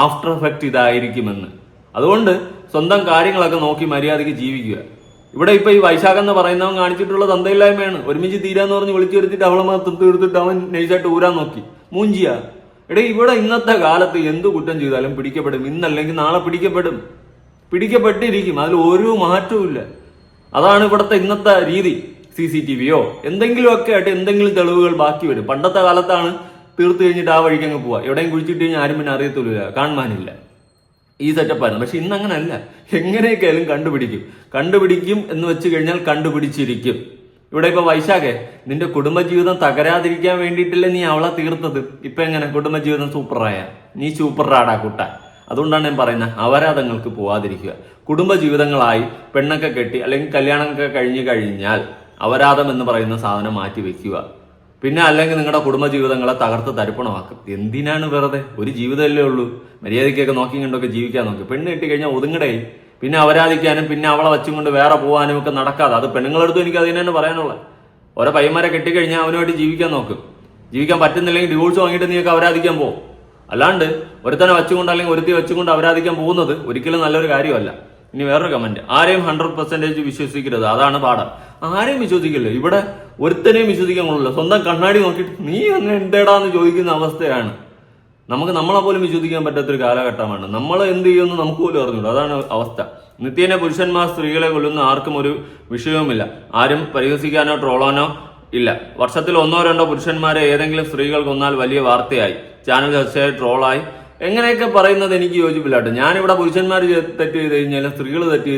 ആഫ്റ്റർ എഫക്റ്റ് ഇതായിരിക്കുമെന്ന്. അതുകൊണ്ട് സ്വന്തം കാര്യങ്ങളൊക്കെ നോക്കി മര്യാദയ്ക്ക് ജീവിക്കുക. ഇവിടെ ഇപ്പൊ ഈ വൈശാഖ് എന്ന് പറയുന്നവൻ കാണിച്ചിട്ടുള്ള തന്തയില്ലായ്മയാണ്. ഒരുമിച്ച് തീരാന്ന് പറഞ്ഞ് വിളിച്ചു വരുത്തിട്ട് അവളെ മാത്രം തീർത്തിട്ട് അവൻ നൈസായിട്ട് ഊരാൻ നോക്കി. മൂഞ്ചിയ ഇവിടെ ഇന്നത്തെ കാലത്ത് എന്ത് കുറ്റം ചെയ്താലും പിടിക്കപ്പെടും. ഇന്നല്ലെങ്കിൽ നാളെ പിടിക്കപ്പെടും. പിടിക്കപ്പെട്ടിരിക്കും. അതിൽ ഒരു മാറ്റവും ഇല്ല. അതാണ് ഇവിടുത്തെ ഇന്നത്തെ രീതി. CCTVയോ എന്തെങ്കിലുമൊക്കെ ആയിട്ട് എന്തെങ്കിലും തെളിവുകൾ ബാക്കി വരും. പണ്ടത്തെ കാലത്താണ് തീർത്ത് കഴിഞ്ഞിട്ട് ആ വഴിക്ക് അങ്ങ് പോവാ. എവിടെയും കുഴിച്ചിട്ട് കഴിഞ്ഞാൽ ആരും പിന്നെ അറിയത്തില്ല, കാണുവാനില്ല. ഈ സെറ്റപ്പായിരുന്നു. പക്ഷെ ഇന്ന് അങ്ങനല്ല. എങ്ങനെയൊക്കെയായാലും കണ്ടുപിടിക്കും എന്ന് വെച്ച് കഴിഞ്ഞാൽ കണ്ടുപിടിച്ചിരിക്കും. ഇവിടെ ഇപ്പൊ വൈശാഖേ, നിന്റെ കുടുംബജീവിതം തകരാതിരിക്കാൻ വേണ്ടിയിട്ടല്ലേ നീ അവളെ തീർത്തത്. ഇപ്പൊ എങ്ങനെ കുടുംബജീവിതം സൂപ്പറായ? നീ സൂപ്പറാടാ കുട്ട. അതുകൊണ്ടാണ് ഞാൻ പറയുന്നത്, അപരാധങ്ങൾക്ക് പോവാതിരിക്കുക. കുടുംബജീവിതങ്ങളായി പെണ്ണൊക്കെ കെട്ടി അല്ലെങ്കിൽ കല്യാണമൊക്കെ കഴിഞ്ഞാൽ അപരാധം എന്ന് പറയുന്ന സാധനം മാറ്റി വെക്കുക. പിന്നെ അല്ലെങ്കിൽ നിങ്ങളുടെ കുടുംബജീവിതങ്ങളെ തകർത്ത് തരിപ്പണമാക്കും. എന്തിനാണ് വെറുതെ? ഒരു ജീവിതമല്ലേ ഉള്ളൂ. മര്യാദയ്ക്കൊക്കെ നോക്കി കണ്ടൊക്കെ ജീവിക്കാൻ നോക്കി. പെണ്ണ് കെട്ടിക്കഴിഞ്ഞാൽ ഒതുങ്ങടേ. പിന്നെ അപരാധിക്കാനും പിന്നെ അവളെ വച്ചും കൊണ്ട് വേറെ പോകാനും ഒക്കെ നടക്കാതെ. അത് പെണ്ണുങ്ങളെടുത്തും എനിക്ക് അതിന് തന്നെ പറയാനുള്ളത്. ഓരോ പയ്യന്മാരെ കെട്ടിക്കഴിഞ്ഞാൽ അവനുമായിട്ട് ജീവിക്കാൻ നോക്കും. ജീവിക്കാൻ പറ്റുന്നില്ലെങ്കിൽ ഡിവോഴ്സ് വാങ്ങിയിട്ട് നീയൊക്കെ അപരാധിക്കാൻ പോകും. അല്ലാണ്ട് ഒരുത്തനെ വെച്ചുകൊണ്ട് അല്ലെങ്കിൽ ഒരുത്തി വെച്ചുകൊണ്ട് അപരാധിക്കാൻ പോകുന്നത് ഒരിക്കലും നല്ലൊരു കാര്യമല്ല. ഇനി വേറൊരു കമന്റ്, ആരെയും 100% വിശ്വസിക്കരുത്. അതാണ് പാഠം. ആരെയും വിശ്വസിക്കില്ല. ഇവിടെ ഒരുത്തനെയും വിശ്വസിക്കാൻ കൊള്ളില്ല. സ്വന്തം കണ്ണാടി നോക്കിയിട്ട് നീ അങ്ങനെ എന്തേടാന്ന് ചോദിക്കുന്ന അവസ്ഥയാണ്. നമുക്ക് നമ്മളെ പോലും വിശ്വസിക്കാൻ പറ്റാത്തൊരു കാലഘട്ടമാണ്. നമ്മൾ എന്ത് ചെയ്യുമെന്ന് നമുക്ക് പോലും അറിഞ്ഞൂട. അതാണ് അവസ്ഥ. നിത്യേന പുരുഷന്മാർ സ്ത്രീകളെ കൊല്ലുന്ന ആർക്കും ഒരു വിഷയവുമില്ല. ആരും പരിഹസിക്കാനോ ട്രോളാനോ ഇല്ല. വർഷത്തിൽ 1-2 പുരുഷന്മാരെ ഏതെങ്കിലും സ്ത്രീകൾ കൊന്നാൽ വലിയ വാർത്തയായി, ചാനൽ ചർച്ചയായി, ട്രോളായി. എങ്ങനെയൊക്കെ പറയുന്നത് എനിക്ക് യോജിപ്പില്ല കേട്ടോ. ഞാനിവിടെ പുരുഷന്മാർ തെറ്റ് ചെയ്ത് കഴിഞ്ഞാലും സ്ത്രീകൾ തെറ്റ്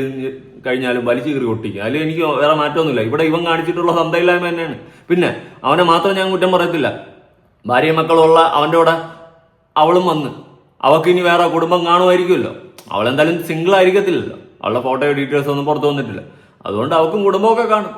കഴിഞ്ഞാലും വലിച്ചു കീറി ഒട്ടിക്കുക. അതിൽ എനിക്ക് വേറെ മാറ്റമൊന്നുമില്ല. ഇവിടെ ഇവൻ കാണിച്ചിട്ടുള്ള തന്തയില്ലായ്മ തന്നെയാണ്. പിന്നെ അവനെ മാത്രം ഞാൻ കുറ്റം പറയത്തില്ല. ഭാര്യയും മക്കളുള്ള അവൻ്റെ കൂടെ അവളും വന്ന് അവൾക്ക് ഇനി വേറെ കുടുംബം കാണുമായിരിക്കുമല്ലോ. അവളെന്തായാലും സിംഗിൾ ആയിരിക്കത്തില്ലല്ലോ. അവളുടെ ഫോട്ടോ ഡീറ്റെയിൽസ് ഒന്നും പുറത്തു വന്നിട്ടില്ല. അതുകൊണ്ട് അവൾക്കും കുടുംബമൊക്കെ കാണും.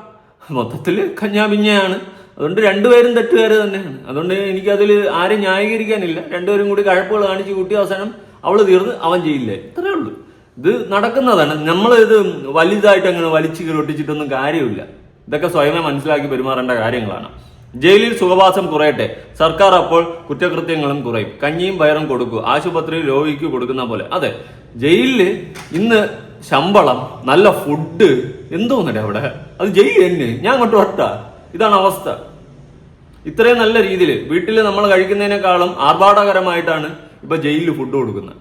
മൊത്തത്തിൽ കഞ്ഞാപിഞ്ഞയാണ്. അതുകൊണ്ട് രണ്ടുപേരും തെറ്റുകാർ തന്നെയാണ്. അതുകൊണ്ട് എനിക്കതിൽ ആരും ന്യായീകരിക്കാനില്ല. രണ്ടുപേരും കൂടി കഴപ്പുകൾ കാണിച്ച് കൂട്ടി അവസാനം അവൾ തീർന്ന് അവൻ ചെയ്യില്ലേ. ഇത്രയേ ഉള്ളൂ. ഇത് നടക്കുന്നതാണ്. നമ്മൾ ഇത് വലുതായിട്ട് അങ്ങനെ വലിച്ചു കീറി ഒട്ടിച്ചിട്ടൊന്നും കാര്യമില്ല. ഇതൊക്കെ സ്വയമേ മനസ്സിലാക്കി പെരുമാറേണ്ട കാര്യങ്ങളാണ്. ജയിലിൽ സുഖവാസം കുറയട്ടെ, സർക്കാർ അപ്പോൾ കുറ്റകൃത്യങ്ങളും കുറയും. കഞ്ഞിയും പയറും കൊടുക്കൂ, ആശുപത്രിയിൽ രോഗിക്ക് കൊടുക്കുന്ന പോലെ. അതെ, ജയിലില് ഇന്ന് ശമ്പളം, നല്ല ഫുഡ്, എന്തോന്നടേ അവിടെ. അത് ജയിൽ തന്നെ. ഞാൻ അങ്ങോട്ട് ഒട്ട. ഇതാണ് അവസ്ഥ. ഇത്രയും നല്ല രീതിയിൽ വീട്ടിൽ നമ്മൾ കഴിക്കുന്നതിനേക്കാളും ആർഭാടകരമായിട്ടാണ് ഇപ്പൊ ജയിലിൽ ഫുഡ് കൊടുക്കുന്നത്.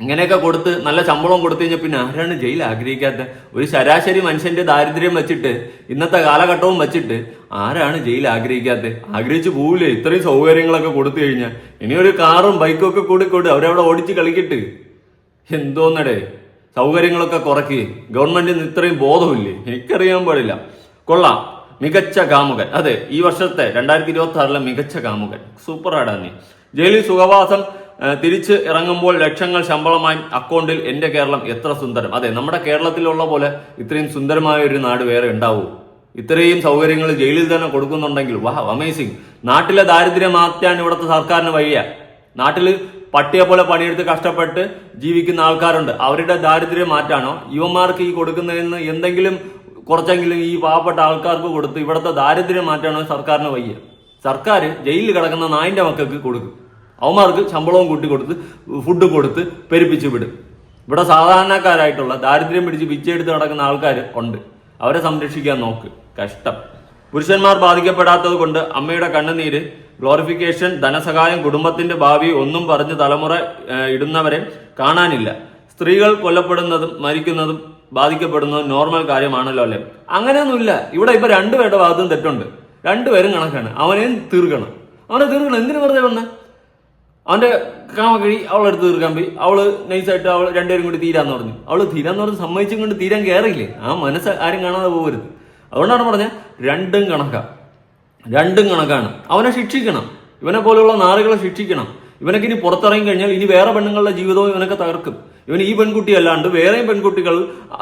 ഇങ്ങനെയൊക്കെ കൊടുത്ത് നല്ല ശമ്പളം കൊടുത്തു കഴിഞ്ഞാൽ പിന്നെ ആരാണ് ജയിൽ ആഗ്രഹിക്കാത്ത? ഒരു ശരാശരി മനുഷ്യന്റെ ദാരിദ്ര്യം വെച്ചിട്ട് ഇന്നത്തെ കാലഘട്ടവും വെച്ചിട്ട് ആരാണ് ജയിൽ ആഗ്രഹിക്കാത്ത? ആഗ്രഹിച്ചു പോവില്ലേ? ഇത്രയും സൗകര്യങ്ങളൊക്കെ കൊടുത്തു കഴിഞ്ഞാൽ. ഇനി ഒരു കാറും ബൈക്കും ഒക്കെ കൂടിക്കൂടി അവരവിടെ ഓടിച്ച് കളിക്കിട്ട്. എന്തോന്നടേ, സൗകര്യങ്ങളൊക്കെ കുറയ്ക്കുകയും ഗവൺമെന്റിന് ഇത്രയും ബോധമില്ലേ? എനിക്കറിയാൻ പാടില്ല. കൊള്ളാം, മികച്ച കാമുകൻ. അതെ, ഈ വർഷത്തെ 2026 മികച്ച കാമുകൻ. സൂപ്പറാടാ നീ. ജയിലിൽ സുഖവാസം തിരിച്ച് ഇറങ്ങുമ്പോൾ ലക്ഷങ്ങൾ ശമ്പളമായി അക്കൗണ്ടിൽ. എന്റെ കേരളം എത്ര സുന്ദരം. അതെ, നമ്മുടെ കേരളത്തിലുള്ള പോലെ ഇത്രയും സുന്ദരമായ ഒരു നാട് വേറെ ഉണ്ടാവൂ? ഇത്രയും സൗകര്യങ്ങൾ ജയിലിൽ തന്നെ കൊടുക്കുന്നുണ്ടെങ്കിൽ വാഹ്, അമേസിങ്. നാട്ടിലെ ദാരിദ്ര്യം മാറ്റാൻ ഇവിടുത്തെ സർക്കാരിന് വയ്യ. നാട്ടില് പട്ടിയെ പോലെ പണിയെടുത്ത് കഷ്ടപ്പെട്ട് ജീവിക്കുന്ന ആൾക്കാരുണ്ട്. അവരുടെ ദാരിദ്ര്യം മാറ്റാനോ ഇവന്മാർക്ക് ഈ കൊടുക്കുന്നതിന് എന്തെങ്കിലും കുറച്ചെങ്കിലും ഈ പാവപ്പെട്ട ആൾക്കാർക്ക് കൊടുത്ത് ഇവിടുത്തെ ദാരിദ്ര്യം മാറ്റാനോ സർക്കാരിന് വയ്യ. സർക്കാർ ജയിലിൽ കിടക്കുന്ന നായിന്റെ മക്കൾക്ക് കൊടുക്കും. അവന്മാർക്ക് ശമ്പളവും കൂട്ടി കൊടുത്ത് ഫുഡ് കൊടുത്ത് പെരുപ്പിച്ച് വിടും. ഇവിടെ സാധാരണക്കാരായിട്ടുള്ള ദാരിദ്ര്യം പിടിച്ച് പിച്ചെടുത്ത് നടക്കുന്ന ആൾക്കാർ ഉണ്ട്. അവരെ സംരക്ഷിക്കാൻ നോക്ക്. കഷ്ടം. പുരുഷന്മാർ ബാധിക്കപ്പെടാത്തത് കൊണ്ട് അമ്മയുടെ കണ്ണുനീര്, ഗ്ലോറിഫിക്കേഷൻ, ധനസഹായം, കുടുംബത്തിന്റെ ഭാവി ഒന്നും പറഞ്ഞ് തലമുറ ഇടുന്നവരെ കാണാനില്ല. സ്ത്രീകൾ കൊല്ലപ്പെടുന്നതും മരിക്കുന്നതും ബാധിക്കപ്പെടുന്നതും നോർമൽ കാര്യമാണല്ലോ അല്ലേ? അങ്ങനെയൊന്നുമില്ല. ഇവിടെ ഇപ്പൊ രണ്ടുപേരുടെ ഭാഗത്തും തെറ്റുണ്ട്. രണ്ടുപേരും കണക്കാണ്. അവനെയും തീർക്കണം. എന്തിനു വെറുതെ വന്ന? അവന്റെ കാമക്കഴി അവളെടുത്ത് തീർക്കാൻ പോയി. അവള് നൈസായിട്ട് അവൾ രണ്ടുപേരും കൂടി തീരാന്ന് പറഞ്ഞു. അവള് തീരാന്ന് പറഞ്ഞ് സമ്മതിച്ചും കൊണ്ട് തീരാൻ കയറിയില്ലേ? ആ മനസ്സ് ആരും കാണാതെ പോകരുത്. അതുകൊണ്ടാണ് പറഞ്ഞത് രണ്ടും കണക്കാണ്. അവനെ ശിക്ഷിക്കണം. ഇവനെ പോലെയുള്ള നാറുകളെ ശിക്ഷിക്കണം. ഇവനൊക്കെ ഇനി പുറത്തിറങ്ങി കഴിഞ്ഞാൽ ഇനി വേറെ പെണ്ണുങ്ങളുടെ ജീവിതവും ഇവനൊക്കെ തകർക്കും. ഇവൻ ഈ പെൺകുട്ടി അല്ലാണ്ട് വേറെയും പെൺകുട്ടികൾ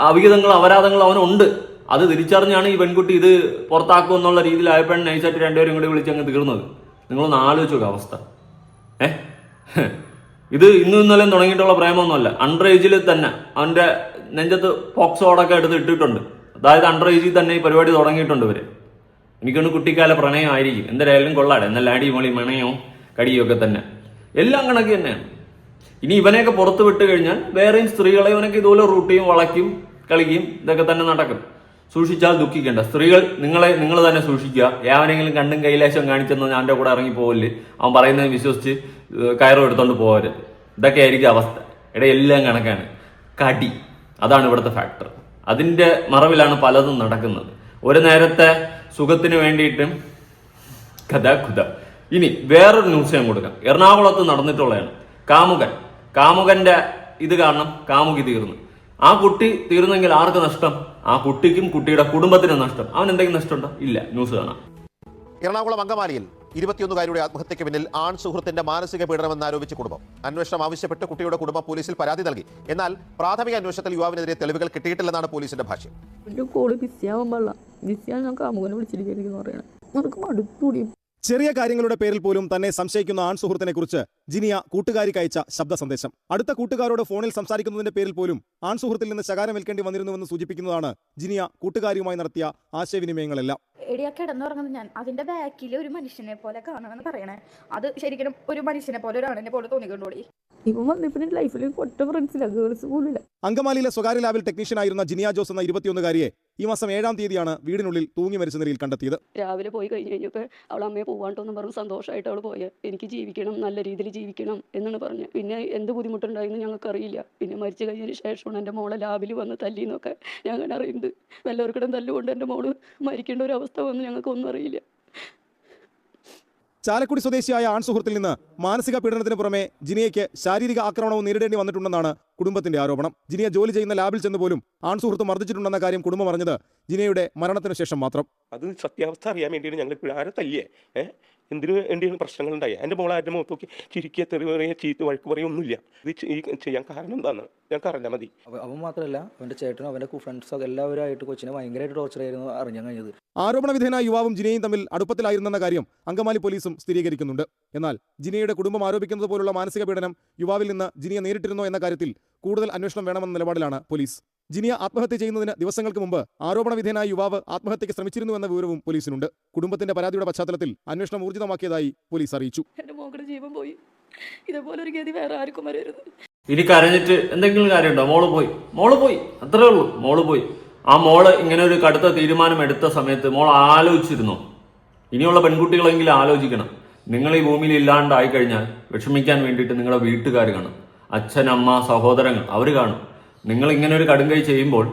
അവിഹിതങ്ങൾ അപരാധങ്ങൾ അവനുണ്ട്. അത് തിരിച്ചറിഞ്ഞാണ് ഈ പെൺകുട്ടി ഇത് പുറത്താക്കും എന്നുള്ള രീതിയിലായപ്പോഴും നൈസായിട്ട് രണ്ടുപേരും കൂടി വിളിച്ചങ്ങ് തീർന്നത്. നിങ്ങളൊന്ന് ആലോചിച്ചു നോക്കുക അവസ്ഥ. ഇത് ഇന്നും ഇന്നലെയും തുടങ്ങിയിട്ടുള്ള പ്രേമൊന്നുമല്ല. അണ്ടർ ഏജിൽ തന്നെ അവന്റെ നെഞ്ചത്ത് പോക്സോടൊക്കെ എടുത്ത് ഇട്ടിട്ടുണ്ട്. അതായത് അണ്ടർ ഏജിൽ തന്നെ ഈ പരിപാടി തുടങ്ങിയിട്ടുണ്ട് ഇവര്. എനിക്കൊന്ന് കുട്ടിക്കാല പ്രണയമായിരിക്കും. എന്തായാലും കൊള്ളാടെ. എന്നാൽ അടിമൊളി മണയോ കടിയോ ഒക്കെ തന്നെ എല്ലാം കണക്ക് തന്നെയാണ്. ഇനി ഇവനെയൊക്കെ പുറത്ത് വിട്ട് കഴിഞ്ഞാൽ വേറെയും സ്ത്രീകളെ ഇവനൊക്കെ ഇതുപോലെ റൂട്ടിയും വളയ്ക്കും കളിക്കും. ഇതൊക്കെ തന്നെ നടക്കും. സൂക്ഷിച്ചാൽ ദുഃഖിക്കേണ്ട. സ്ത്രീകൾ നിങ്ങൾ തന്നെ സൂക്ഷിക്കുക. ഏവനെങ്കിലും കണ്ടും കൈലാശം കാണിച്ചെന്ന് ഞാൻ കൂടെ ഇറങ്ങി പോകല്. അവൻ പറയുന്നത് വിശ്വസിച്ച് കയറും എടുത്തോണ്ട് പോകരുത്. ഇതൊക്കെ ആയിരിക്കും അവസ്ഥ. എല്ലാം കണക്കാണ്. കടി അതാണ് ഇവിടുത്തെ ഫാക്ടർ. അതിന്റെ മറവിലാണ് പലതും നടക്കുന്നത്. ഒരു നേരത്തെ സുഖത്തിന് വേണ്ടിയിട്ടും കഥ. ഇനി വേറൊരു ന്യൂസ് ഞാൻ കൊടുക്കാം. എറണാകുളത്ത് നടന്നിട്ടുള്ളതാണ്. കാമുകന്റെ ഇത് കാരണം കാമുകി തീർന്നു. ആ കുട്ടി തീർന്നെങ്കിൽ ആർക്ക് നഷ്ടം? ആ കുട്ടിക്കും കുട്ടിയുടെ കുടുംബത്തിനും നഷ്ടം. അവൻ എന്തെങ്കിലും നഷ്ടമുണ്ടോ? ഇല്ല. ന്യൂസ് കാണാം. എറണാകുളം അങ്കമാലിയിൽ 21-കാരിയുടെ ആത്മഹത്യയ്ക്ക് പിന്നിൽ ആൺ സുഹൃത്തിന്റെ മാനസിക പീഡനമെന്നാരോപിച്ച് കുടുംബം. അന്വേഷണം ആവശ്യപ്പെട്ട് കുട്ടിയുടെ കുടുംബം പോലീസിൽ പരാതി നൽകി. എന്നാൽ പ്രാഥമിക അന്വേഷണത്തിൽ യുവാവിനെതിരെ തെളിവുകൾ കിട്ടിയിട്ടില്ലെന്നാണ് പോലീസിന്റെ ഭാഷ്യം. ഒരു കോള് ബിസിയാവാൻ പാടില്ല. ബിസിയാൻ ഞാൻ കാമുകനെ വിളിച്ചിരിക്കുന്നു പറയണേ. നമുക്ക് മടുത്തൂടി. ചെറിയ കാര്യങ്ങളുടെ പേരിൽ പോലും തന്നെ സംശയിക്കുന്ന ആൺ സുഹൃത്തിനെ കുറിച്ച് ജിനിയ കൂട്ടുകാരിക്ക് അയച്ച ശബ്ദ സന്ദേശം. അടുത്ത കൂട്ടുകാരോട് ഫോണിൽ സംസാരിക്കുന്നതിന്റെ പേരിൽ പോലും ആൺ സുഹൃത്തിൽ നിന്ന് ശകാരമേൽക്കേണ്ടി വന്നിരുന്നുവെന്ന് സൂചിപ്പിക്കുന്നതാണ് ജിനിയ കൂട്ടുകാരിയുമായി നടത്തിയ ആശയവിനിമയങ്ങളെല്ലാം. എടിയാ കിടന്നുറങ്ങുന്നത് ഞാൻ അതിന്റെ ബാക്കിൽ ഒരു മനുഷ്യനെ പോലെ കാണണമെന്ന് പറയണേ. അത് ശരിക്കും ഒരു മനുഷ്യനെ പോലെ ഒരാളിനെ പോലെ തോന്നിക്കൊണ്ടോടി. ഇപ്പം വന്നിപ്പോ ലൈഫിൽ ഒറ്റ ഫ്രണ്ട്സില്ല, ഗേൾസ് പോലില്ല. അങ്കമാലിയിലെ സ്വകാര്യ ലാബിൽ ടെക്നീഷ്യനായിരുന്ന ജിനിയ ജോസ് എന്ന 21-കാരിയെ ഈ മാസം 7-ാം തീയതിയാണ് വീടിനുള്ളിൽ തൂങ്ങി മരിച്ച നിലയിൽ കണ്ടെത്തിയത്. രാവിലെ പോയി കഴിഞ്ഞപ്പോൾ അവൾ അമ്മയെ പോവാണ്ടോന്ന് പറഞ്ഞ് സന്തോഷമായിട്ട് അവൾ പോയത്. എനിക്ക് ജീവിക്കണം, നല്ല രീതിയിൽ ജീവിക്കണം എന്നാണ് പറഞ്ഞത്. പിന്നെ എന്ത് ബുദ്ധിമുട്ടുണ്ടായിരുന്നു ഞങ്ങൾക്കറിയില്ല. പിന്നെ മരിച്ചു കഴിഞ്ഞതിന് ശേഷമാണ് എൻ്റെ മോളെ ലാബിൽ വന്ന് തല്ലിന്നൊക്കെ ഞങ്ങൾ അറിയുന്നത്. വല്ലവർക്കിടം തല്ലുകൊണ്ട് എൻ്റെ മോള് മരിക്കേണ്ട ഒരു അവസ്ഥ വന്ന് ഞങ്ങൾക്കൊന്നും അറിയില്ല. ചാലക്കുടി സ്വദേശിയായ ആൺ സുഹൃത്തിൽ നിന്ന് മാനസിക പീഡനത്തിന് പുറമെ ജിനിയയ്ക്ക് ശാരീരിക ആക്രമണവും നേരിടേണ്ടി വന്നിട്ടുണ്ടെന്നാണ് കുടുംബത്തിന്റെ ആരോപണം. ജിനിയ ജോലി ചെയ്യുന്ന ലാബിൽ ചെന്ന് പോലും ആൺ സുഹൃത്ത് മർദ്ദിച്ചിട്ടുണ്ടെന്ന കാര്യം കുടുംബം അറിഞ്ഞത് ജിനിയയുടെ മരണത്തിന് ശേഷം മാത്രം. അത് സത്യാവസ്ഥ അറിയാൻ വേണ്ടിയാണ് ഞങ്ങൾ ഇപ്പോൾ ആരെ തല്ലിയേ, എന്തിനു വേണ്ടിയാണ് പ്രശ്നങ്ങളുണ്ടായി. എൻ്റെ മോളെ ആരുടെ മുഖത്ത് നോക്കി ചിരിക്കുക, തെറി പറയുക, ചീത്ത വഴക്ക് പറയുകയൊന്നുമില്ല. ഇത് ചെയ്യാൻ കാരണം എന്താണെന്ന് ഞങ്ങൾക്ക് അറിഞ്ഞാൽ മതി. അവൻ മാത്രമല്ല, അവൻ്റെ ചേട്ടനും അവൻ്റെ ഫ്രണ്ട്സൊക്കെ എല്ലാവരുമായിട്ട് കൊച്ചിനെ ഭയങ്കരമായിട്ട് ടോർച്ചർ ആയിരുന്നു അറിഞ്ഞാൽ കഴിഞ്ഞത്. ആരോപണ വിധേയനായ യുവാവും ജിനയും തമ്മിൽ അടുപ്പത്തിലായിരുന്നെന്ന കാര്യം അങ്കമാലി പോലീസും സ്ഥിരീകരിക്കുന്നുണ്ട്. എന്നാൽ ജിനയുടെ കുടുംബം ആരോപിക്കുന്നത് പോലുള്ള മാനസിക പീഡനം യുവാവിൽ നിന്ന് ജിനിയ നേരിട്ടിരുന്നോ എന്ന കാര്യത്തിൽ കൂടുതൽ അന്വേഷണം വേണമെന്ന നിലപാടിലാണ് പോലീസ്. ജിനിയ ആത്മഹത്യ ചെയ്യുന്നതിന് ദിവസങ്ങൾക്ക് മുമ്പ് ആരോപണ വിധേയനായ യുവാവ് ആത്മഹത്യയ്ക്ക് ശ്രമിച്ചിരുന്നുവെന്ന വിവരവും പോലീസിനുണ്ട്. കുടുംബത്തിന്റെ പരാതിയുടെ പശ്ചാത്തലത്തിൽ അന്വേഷണം ഊർജിതമാക്കിയതായി പോലീസ് അറിയിച്ചു. എൻ്റെ മോളുടെ ജീവൻ പോയി. ഇതേപോലെ ഒരു ഗതി വേറെ ആർക്കും വരരുത്. ഇനി കരഞ്ഞിട്ട് എന്തെങ്കിലും കാര്യമുണ്ടോ? മോള് പോയി അത്രേ ഉള്ളൂ. മോള് പോയി. ആ മോള് ഇങ്ങനെ ഒരു കടുത്ത തീരുമാനം എടുത്ത സമയത്ത് മോൾ ആലോചിച്ചിരുന്നോ? ഇനിയുള്ള പെൺകുട്ടികളെങ്കിലും ആലോചിക്കണം. നിങ്ങൾ ഈ ഭൂമിയിൽ ഇല്ലാണ്ടായി കഴിഞ്ഞാൽ വിഷമിക്കാൻ വേണ്ടിയിട്ട് നിങ്ങളുടെ വീട്ടുകാർ കാണും, അച്ഛൻ, അമ്മ, സഹോദരങ്ങൾ അവർ കാണും. നിങ്ങൾ ഇങ്ങനെ ഒരു കടുങ്കൈ ചെയ്യുമ്പോൾ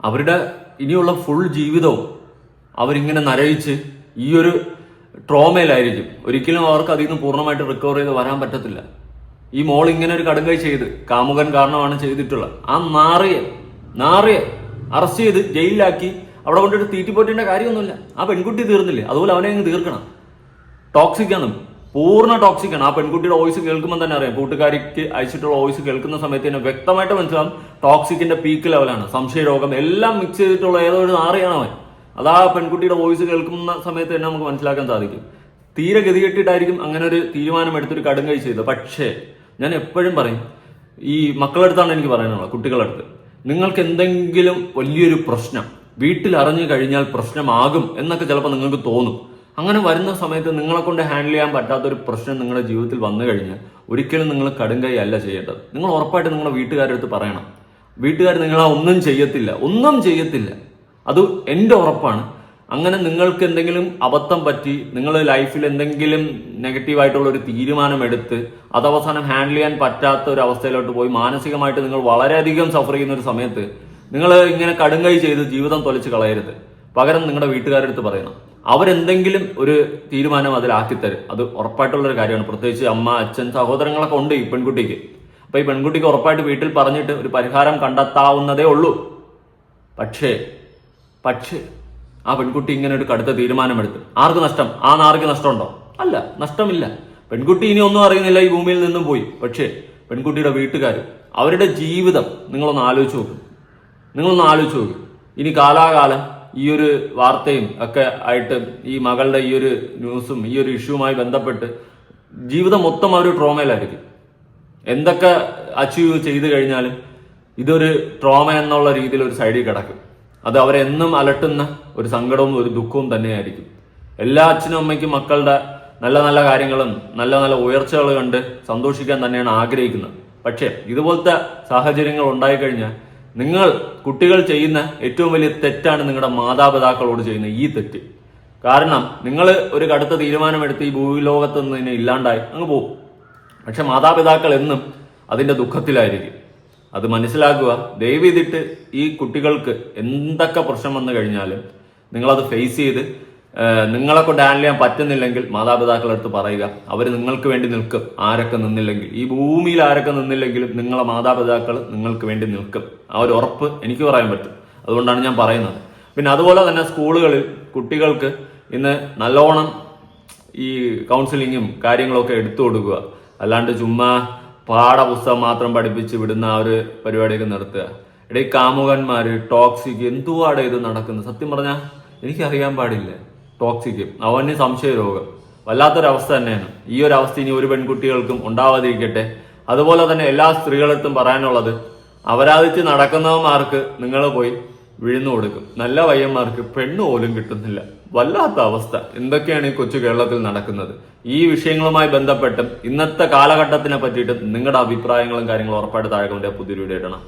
അവരുടെ ഇനിയുള്ള ഫുൾ ജീവിതവും അവരിങ്ങനെ നരയിച്ച് ഈ ഒരു ട്രോമയിലായിരിക്കും. ഒരിക്കലും അവർക്ക് അതിൽ നിന്ന് പൂർണ്ണമായിട്ട് റിക്കവർ ചെയ്ത് വരാൻ പറ്റത്തില്ല. ഈ മോൾ ഇങ്ങനെ ഒരു കടുങ്കൈ ചെയ്ത് കാമുകൻ കാരണമാണ് ചെയ്തിട്ടുള്ളത്. ആ നാറിയെ അറസ്റ്റ് ചെയ്ത് ജയിലിലാക്കി അവിടെ കൊണ്ടിട്ട് തീറ്റിപ്പോറ്റേണ്ട കാര്യമൊന്നുമില്ല. ആ പെൺകുട്ടി തീർന്നില്ലേ, അതുപോലെ അവനെ അങ്ങ് തീർക്കണം. ടോക്സിക്കാണ്, പൂർണ്ണ ടോക്സിക്കാണ്. ആ പെൺകുട്ടിയുടെ വോയിസ് കേൾക്കുമ്പോൾ തന്നെ അറിയാം. കൂട്ടുകാരിക്ക് അയച്ചിട്ടുള്ള വോയിസ് കേൾക്കുന്ന സമയത്ത് തന്നെ വ്യക്തമായിട്ട് മനസ്സിലാവും ടോക്സിക്കിന്റെ പീക്ക് ലെവലാണ്. സംശയരോഗം എല്ലാം മിക്സ് ചെയ്തിട്ടുള്ള ഏതോ ഒരു നാറിയാണ് അവൻ. അതാ പെൺകുട്ടിയുടെ വോയിസ് കേൾക്കുന്ന സമയത്ത് തന്നെ നമുക്ക് മനസ്സിലാക്കാൻ സാധിക്കും. തീരെ ഗതികെട്ടിട്ടായിരിക്കും അങ്ങനെ ഒരു തീരുമാനം എടുത്തൊരു കടുങ്കൈ ചെയ്തത്. പക്ഷേ ഞാൻ എപ്പോഴും പറയും, ഈ മക്കളെടുത്താണ് എനിക്ക് പറയാനുള്ളത്, കുട്ടികളടുത്ത്, നിങ്ങൾക്ക് എന്തെങ്കിലും വലിയൊരു പ്രശ്നം വീട്ടിൽ അറിഞ്ഞു കഴിഞ്ഞാൽ പ്രശ്നമാകും എന്നൊക്കെ ചിലപ്പോൾ നിങ്ങൾക്ക് തോന്നും. അങ്ങനെ വരുന്ന സമയത്ത് നിങ്ങളെ കൊണ്ട് ഹാൻഡിൽ ചെയ്യാൻ പറ്റാത്തൊരു പ്രശ്നം നിങ്ങളുടെ ജീവിതത്തിൽ വന്നു കഴിഞ്ഞാൽ ഒരിക്കലും നിങ്ങൾ കടുങ്കൈ അല്ല ചെയ്യേണ്ടത്. നിങ്ങൾ ഉറപ്പായിട്ട് നിങ്ങളുടെ വീട്ടുകാരടുത്ത് പറയണം. വീട്ടുകാർ നിങ്ങളെ ഒന്നും ചെയ്യത്തില്ല. അത് എൻ്റെ ഉറപ്പാണ്. അങ്ങനെ നിങ്ങൾക്ക് എന്തെങ്കിലും അബദ്ധം പറ്റി നിങ്ങൾ ലൈഫിൽ എന്തെങ്കിലും നെഗറ്റീവായിട്ടുള്ള ഒരു തീരുമാനം എടുത്ത് അത് അവസാനം ഹാൻഡിൽ ചെയ്യാൻ പറ്റാത്ത ഒരു അവസ്ഥയിലോട്ട് പോയി മാനസികമായിട്ട് നിങ്ങൾ വളരെയധികം സഫർ ചെയ്യുന്ന ഒരു സമയത്ത് നിങ്ങൾ ഇങ്ങനെ കടുങ്കൈ ചെയ്ത് ജീവിതം തൊലച്ച് കളയരുത്. പകരം നിങ്ങളുടെ വീട്ടുകാരെടുത്ത് പറയണം. അവരെന്തെങ്കിലും ഒരു തീരുമാനം അതിലാക്കിത്തരും. അത് ഉറപ്പായിട്ടുള്ളൊരു കാര്യമാണ്. പ്രത്യേകിച്ച് അമ്മ, അച്ഛൻ, സഹോദരങ്ങളൊക്കെ ഉണ്ട് ഈ പെൺകുട്ടിക്ക്. അപ്പൊ ഈ പെൺകുട്ടിക്ക് ഉറപ്പായിട്ട് വീട്ടിൽ പറഞ്ഞിട്ട് ഒരു പരിഹാരം കണ്ടെത്താവുന്നതേ ഉള്ളൂ. പക്ഷേ ആ പെൺകുട്ടി ഇങ്ങനെ ഒരു കടുത്ത തീരുമാനമെടുത്ത് ആർക്ക് നഷ്ടം? ആ നാർക്ക് നഷ്ടമുണ്ടോ? അല്ല, നഷ്ടമില്ല. പെൺകുട്ടി ഇനി ഒന്നും അറിയുന്നില്ല, ഈ ഭൂമിയിൽ നിന്നും പോയി. പക്ഷേ പെൺകുട്ടിയുടെ വീട്ടുകാർ, അവരുടെ ജീവിതം നിങ്ങളൊന്ന് ആലോചിച്ച് നോക്കും. ഇനി കാലാകാലം ഈ ഒരു വാർത്തയും ഒക്കെ ആയിട്ട് ഈ മകളുടെ ഈ ഒരു ന്യൂസും ഈ ഒരു ഇഷ്യൂവുമായി ബന്ധപ്പെട്ട് ജീവിതം മൊത്തം ആ ഒരു ട്രോമയിലായിരിക്കും. എന്തൊക്കെ അച്ചീവ് ചെയ്തു കഴിഞ്ഞാലും ഇതൊരു ട്രോമ എന്നുള്ള രീതിയിൽ ഒരു സൈഡിൽ കിടക്കും. അത് അവരെന്നും അലട്ടുന്ന ഒരു സങ്കടവും ഒരു ദുഃഖവും തന്നെയായിരിക്കും. എല്ലാ അച്ഛനും അമ്മയ്ക്കും മക്കളുടെ നല്ല നല്ല കാര്യങ്ങളും നല്ല നല്ല ഉയർച്ചകൾ കണ്ട് സന്തോഷിക്കാൻ തന്നെയാണ് ആഗ്രഹിക്കുന്നത്. പക്ഷേ ഇതുപോലത്തെ സാഹചര്യങ്ങൾ ഉണ്ടായിക്കഴിഞ്ഞാൽ നിങ്ങൾ കുട്ടികൾ ചെയ്യുന്ന ഏറ്റവും വലിയ തെറ്റാണ് നിങ്ങളുടെ മാതാപിതാക്കളോട് ചെയ്യുന്ന ഈ തെറ്റ്. കാരണം നിങ്ങൾ ഒരു കടുത്ത തീരുമാനമെടുത്ത് ഈ ഭൂലോകത്ത് നിന്ന് ഇല്ലാണ്ടായി അങ്ങ് പോകും. പക്ഷെ മാതാപിതാക്കൾ എന്നും അതിന്റെ ദുഃഖത്തിലായിരിക്കും. അത് മനസ്സിലാക്കുക. ദയവ് ചെയ്തിട്ട് ഈ കുട്ടികൾക്ക് എന്തൊക്കെ പ്രശ്നം വന്നു കഴിഞ്ഞാലും നിങ്ങളത് ഫേസ് ചെയ്ത് നിങ്ങളെ കൊണ്ട് ഹാൻഡിൽ ചെയ്യാൻ പറ്റുന്നില്ലെങ്കിൽ മാതാപിതാക്കളടുത്ത് പറയുക. അവർ നിങ്ങൾക്ക് വേണ്ടി നിൽക്കും. ആരൊക്കെ നിന്നില്ലെങ്കിൽ, ഈ ഭൂമിയിൽ ആരൊക്കെ നിന്നില്ലെങ്കിലും നിങ്ങളെ മാതാപിതാക്കൾ നിങ്ങൾക്ക് വേണ്ടി നിൽക്കും. ആ ഒരു ഉറപ്പ് എനിക്ക് പറയാൻ പറ്റും. അതുകൊണ്ടാണ് ഞാൻ പറയുന്നത്. പിന്നെ അതുപോലെ തന്നെ സ്കൂളുകളിൽ കുട്ടികൾക്ക് ഇന്ന് നല്ലോണം ഈ കൗൺസിലിങ്ങും കാര്യങ്ങളൊക്കെ എടുത്തു കൊടുക്കുക. അല്ലാണ്ട് ചുമ്മാ പാഠപുസ്തകം മാത്രം പഠിപ്പിച്ച് വിടുന്ന ആ ഒരു പരിപാടിയൊക്കെ നിർത്തുക. ഇടയിൽ കാമുകന്മാര്, ടോക്സിക്, എന്തുവാടെ ഇത് നടക്കുന്നത്? സത്യം പറഞ്ഞാൽ എനിക്കറിയാൻ പാടില്ല. ടോക്സിക്, അവന് സംശയരോഗം, വല്ലാത്തൊരവസ്ഥ തന്നെയാണ്. ഈ ഒരു അവസ്ഥ ഇനി ഒരു പെൺകുട്ടികൾക്കും ഉണ്ടാവാതിരിക്കട്ടെ. അതുപോലെ തന്നെ എല്ലാ സ്ത്രീകളടുത്തും പറയാനുള്ളത്, അപരാധിച്ച് നടക്കുന്നവന്മാർക്ക് നിങ്ങൾ പോയി വിഴുന്നു കൊടുക്കും. നല്ല പയ്യന്മാർക്ക് പെണ്ണ് പോലും കിട്ടുന്നില്ല. വല്ലാത്ത അവസ്ഥ. എന്തൊക്കെയാണ് ഈ കൊച്ചു കേരളത്തിൽ നടക്കുന്നത്? ഈ വിഷയങ്ങളുമായി ബന്ധപ്പെട്ടും ഇന്നത്തെ കാലഘട്ടത്തിനെ പറ്റിയിട്ടും നിങ്ങളുടെ അഭിപ്രായങ്ങളും കാര്യങ്ങളും ഉറപ്പായിട്ട് താഴെ കൊണ്ട് പുതിയൊരു വീഡിയോ ഇടണം.